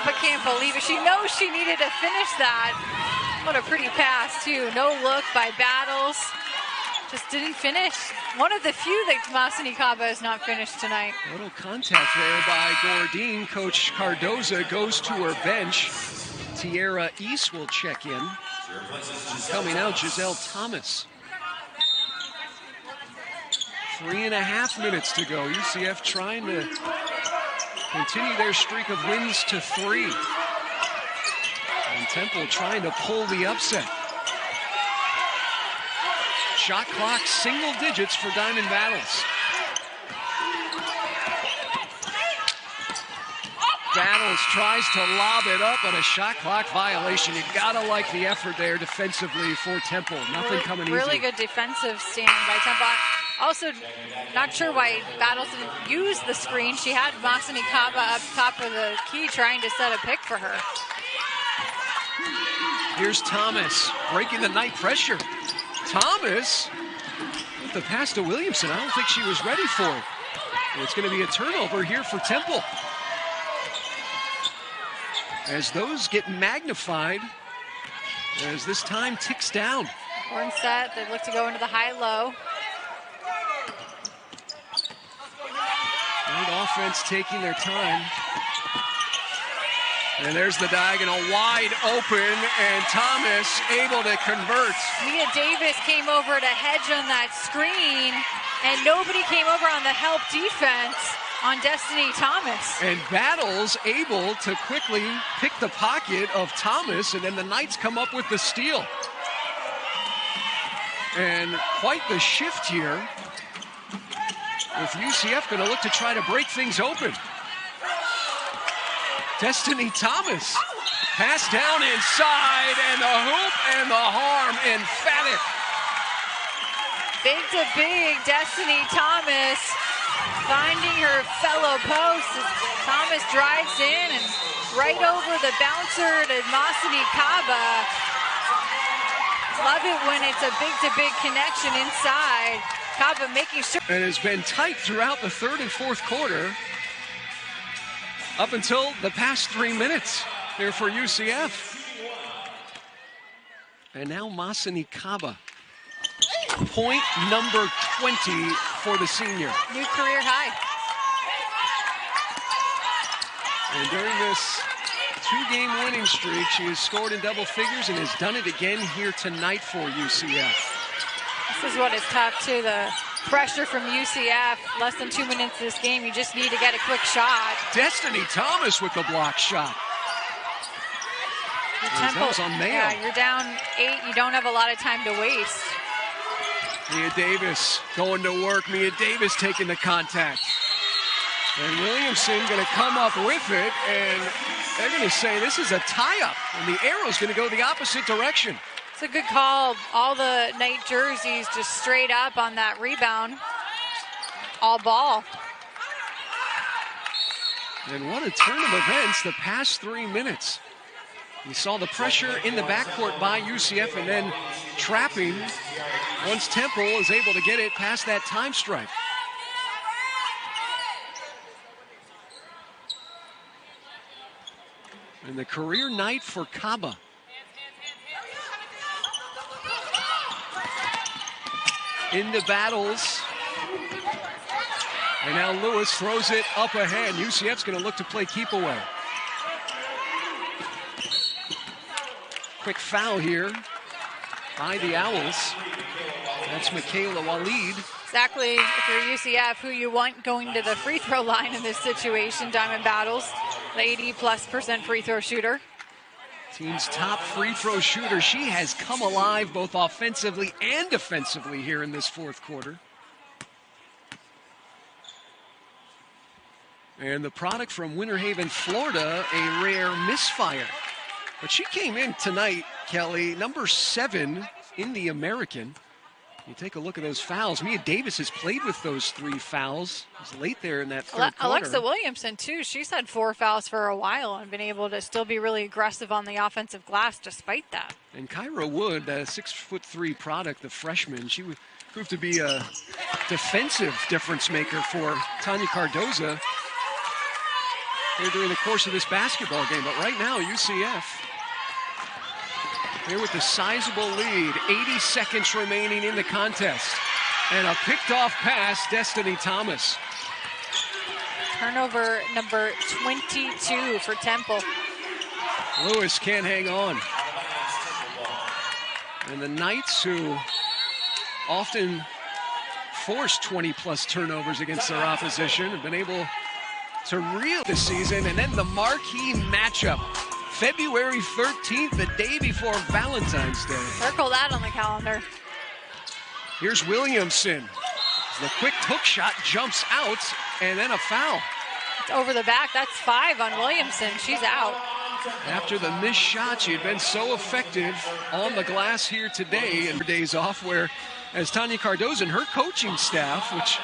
Kaba can't believe it. She knows she needed to finish that. What a pretty pass, too. No look by Battles. Just didn't finish. One of the few that Masseny Kaba has not finished tonight. A little contact there by Gordine. Coach Cardoza goes to her bench. Tierra East will check in. Coming out, Giselle Thomas. 3.5 minutes to go. UCF trying to continue their streak of wins to 3. And Temple trying to pull the upset. Shot clock single digits for Diamond Battles. Battles tries to lob it up, but a shot clock violation. You gotta like the effort there defensively for Temple. Nothing coming easy. Really good defensive standing by Temple. Also, not sure why Battles didn't use the screen. She had Masseny Kaba up top of the key trying to set a pick for her. Here's Thomas breaking the night pressure. Thomas with the pass to Williamson. I don't think she was ready for it. And it's going to be a turnover here for Temple. As those get magnified as this time ticks down. Horn set, they look to go into the high-low. Good offense taking their time. And there's the diagonal wide open, and Thomas able to convert. Mia Davis came over to hedge on that screen, and nobody came over on the help defense on Destiny Thomas. And Battles able to quickly pick the pocket of Thomas, and then the Knights come up with the steal. And quite the shift here, with UCF going to look to try to break things open. Destiny Thomas, pass down inside, and the hoop and the harm, emphatic. Big to big, Destiny Thomas finding her fellow post. Thomas drives in and right over the bouncer to Masseny Kaba. Love it when it's a big to big connection inside. Kaba making sure. And it's been tight throughout the third and fourth quarter. Up until the past 3 minutes here for UCF. And now Masseny Kaba. Point number 20 for the senior. New career high. And during this 2-game winning streak, she has scored in double figures and has done it again here tonight for UCF. This is what is tough too, the pressure from UCF. Less than 2 minutes this game, you just need to get a quick shot. Destiny Thomas with the block shot. That was on Mayo. Yeah, you're down 8. You don't have a lot of time to waste. Mia Davis going to work. Mia Davis taking the contact. And Williamson going to come up with it, and they're going to say this is a tie-up, and the arrow's going to go the opposite direction. It's a good call. All the Knight jerseys just straight up on that rebound. All ball. And what a turn of events the past 3 minutes. We saw the pressure in the backcourt by UCF and then trapping once Temple is able to get it past that time stripe. And the career night for Kaba. Into Battles. And now Lewis throws it up ahead. UCF's going to look to play keep away. Quick foul here by the Owls. That's Michaela Walid. Exactly, if you're UCF, who you want going to the free throw line in this situation, Diamond Battles, the 80+% free throw shooter. Team's top free throw shooter. She has come alive both offensively and defensively here in this fourth quarter. And the product from Winter Haven, Florida, a rare misfire. But she came in tonight, Kelly, number 7 in the American. You take a look at those fouls. Mia Davis has played with those 3 fouls. It was late there in that third quarter. Alexa Williamson, too. She's had 4 fouls for a while and been able to still be really aggressive on the offensive glass despite that. And Kyra Wood, a 6'3" product, the freshman, she would prove to be a defensive difference maker for Tanya Cardoza. here during the course of this basketball game. But right now, UCF here with the sizable lead. 80 seconds remaining in the contest. And a picked off pass, Destiny Thomas. Turnover number 22 for Temple. Lewis can't hang on. And the Knights, who often force 20-plus turnovers against their opposition, have been able to reel this season. And then the marquee matchup, February 13th, the day before Valentine's Day. Circle that on the calendar. Here's Williamson. The quick hook shot jumps out, and then a foul. It's over the back. That's 5 on Williamson. She's out. After the missed shot, she had been so effective on the glass here today and days off, where as Tanya Cardoza and her coaching staff, which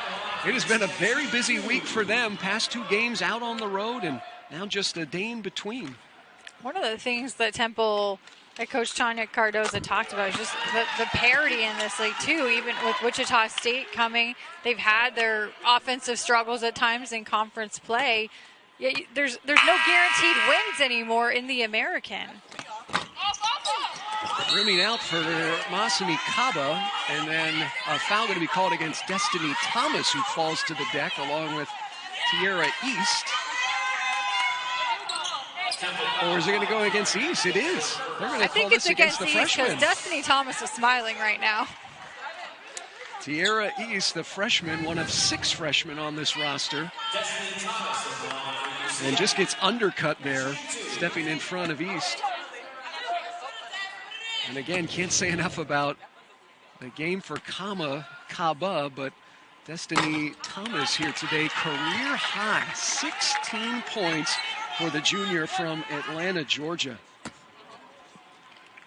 it has been a very busy week for them, past 2 games out on the road and now just a day in between. One of the things that Temple, that Coach Tanya Cardoza talked about, is just the parity in this league too. Even with Wichita State coming, they've had their offensive struggles at times in conference play. Yeah, there's no guaranteed wins anymore in the American. Rimming out for Masseny Kaba, and then a foul going to be called against Destiny Thomas, who falls to the deck along with Tierra East. Or is it going to go against East? It is. They're going to call this against the freshman. Because Destiny Thomas is smiling right now. Tierra East, the freshman, one of 6 freshmen on this roster. And just gets undercut there, stepping in front of East. And again, can't say enough about the game for Kaba, but Destiny Thomas here today, career high, 16 points for the junior from Atlanta, Georgia.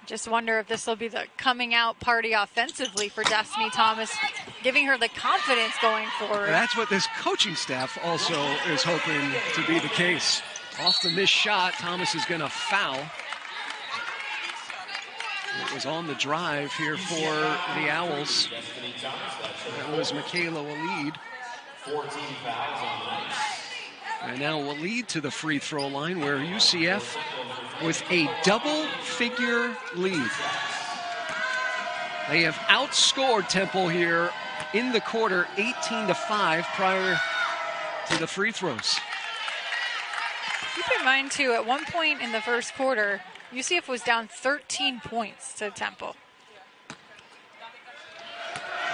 Just wonder if this will be the coming out party offensively for Destiny Thomas, giving her the confidence going forward. That's what this coaching staff also is hoping to be the case. Off the missed shot, Thomas is going to foul. It was on the drive here for the Owls. That was Michaela Walid. 14 fouls on the night. And now Walid to the free throw line, where UCF with a double-figure lead. They have outscored Temple here in the quarter 18-5 prior to the free throws. Keep in mind, too, at one point in the first quarter, UCF was down 13 points to Temple.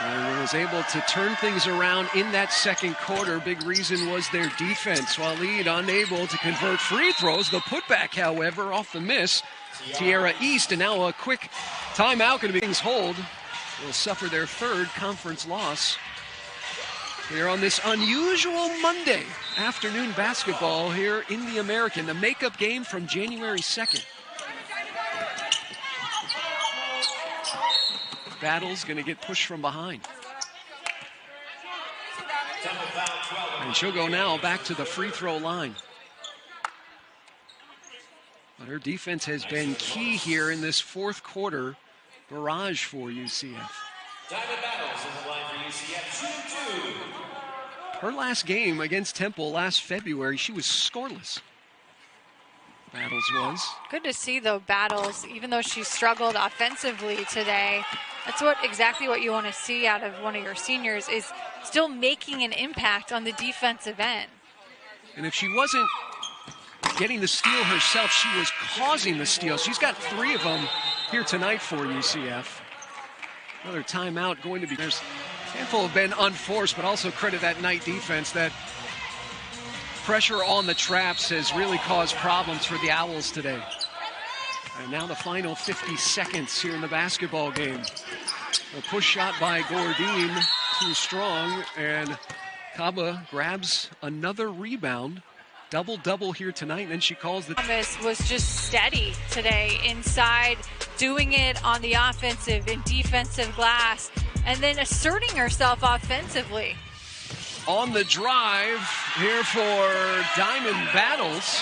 And was able to turn things around in that second quarter. Big reason was their defense. Walid unable to convert free throws. The putback, however, off the miss. Tierra East, and now a quick timeout. Going to be things hold. Will suffer their 3rd conference loss. Here on this unusual Monday afternoon basketball here in the American. The makeup game from January 2nd. Battle's going to get pushed from behind. And she'll go now back to the free throw line. But her defense has been key here in this 4th quarter barrage for UCF. Her last game against Temple last February, she was scoreless. Battles was. Good to see, though, Battles, even though she struggled offensively today, that's exactly what you want to see out of one of your seniors, is still making an impact on the defensive end. And if she wasn't getting the steal herself, she was causing the steal. She's got 3 of them here tonight for UCF. Another timeout going to be. There's a handful have been unforced, but also credit that Knight defense. That pressure on the traps has really caused problems for the Owls today. And now the final 50 seconds here in the basketball game. A push shot by Gordine, too strong, and Kaba grabs another rebound. Double-double here tonight, and then she calls the... Thomas was just steady today inside, doing it on the offensive and defensive glass, and then asserting herself offensively. On the drive here for Diamond Battles.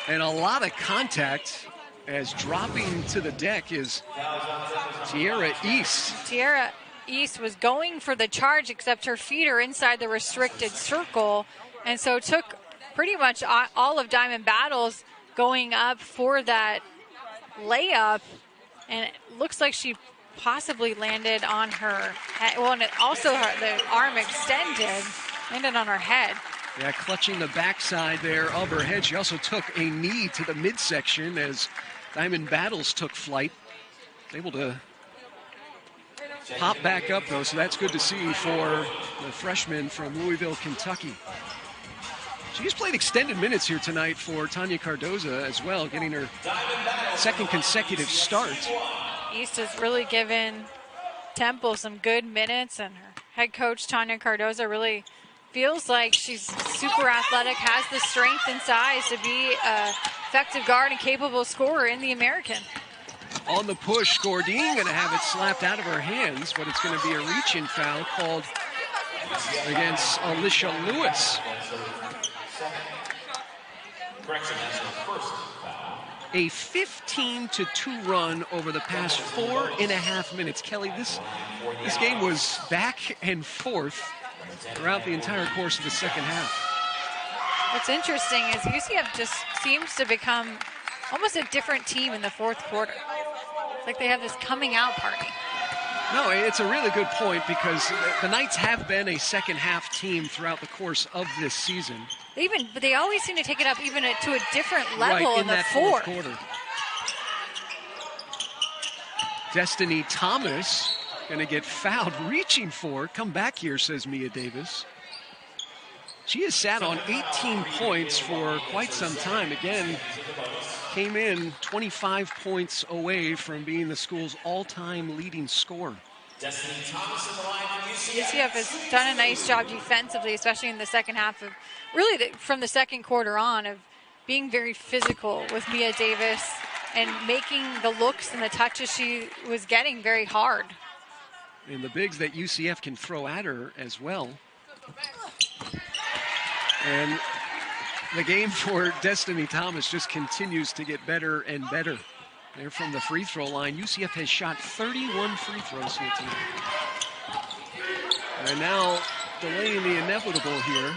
And a lot of contact, as dropping to the deck is Tierra East. Tierra East was going for the charge, except her feet are inside the restricted circle, and so took pretty much all of Diamond Battles going up for that layup, and it looks like she possibly landed on her head. Well, and it also the arm extended, landed on her head. Yeah, clutching the backside there of her head. She also took a knee to the midsection as Diamond Battles took flight. Able to pop back up, though, so that's good to see for the freshman from Louisville, Kentucky. She's played extended minutes here tonight for Tanya Cardoza as well, getting her second consecutive start. East has really given Temple some good minutes, and her head coach, Tanya Cardoza, really feels like she's super athletic, has the strength and size to be an effective guard and capable scorer in the American. On the push, Gordine going to have it slapped out of her hands, but it's going to be a reach-in foul called against Alicia Lewis. A 15-2 run over the past 4.5 minutes. Kelly, this game was back and forth throughout the entire course of the second half. What's interesting is UCF just seems to become almost a different team in the fourth quarter. It's like they have this coming out party. No, it's a really good point because the Knights have been a second half team throughout the course of this season. But they always seem to take it up even to a different level right, in the that fourth quarter. Destiny Thomas going to get fouled, reaching for. Come back here, says Mia Davis. She has sat on 18 points for quite some time. Again, came in 25 points away from being the school's all-time leading scorer. UCF has done a nice job defensively, especially in the second half of, really from the second quarter on, of being very physical with Mia Davis and making the looks and the touches she was getting very hard. And the bigs that UCF can throw at her as well. And the game for Destiny Thomas just continues to get better and better. There from the free throw line. UCF has shot 31 free throws here tonight. And now delaying the inevitable here.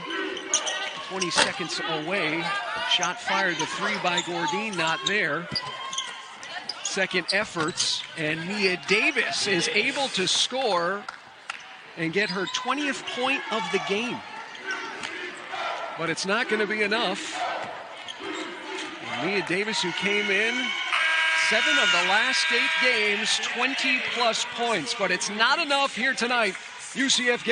20 seconds away. Shot fired, the three by Gordine, not there. Second efforts, and Mia Davis is able to score and get her 20th point of the game. But it's not going to be enough. And Mia Davis, who came in 7 of the last 8 games, 20-plus points. But it's not enough here tonight. UCF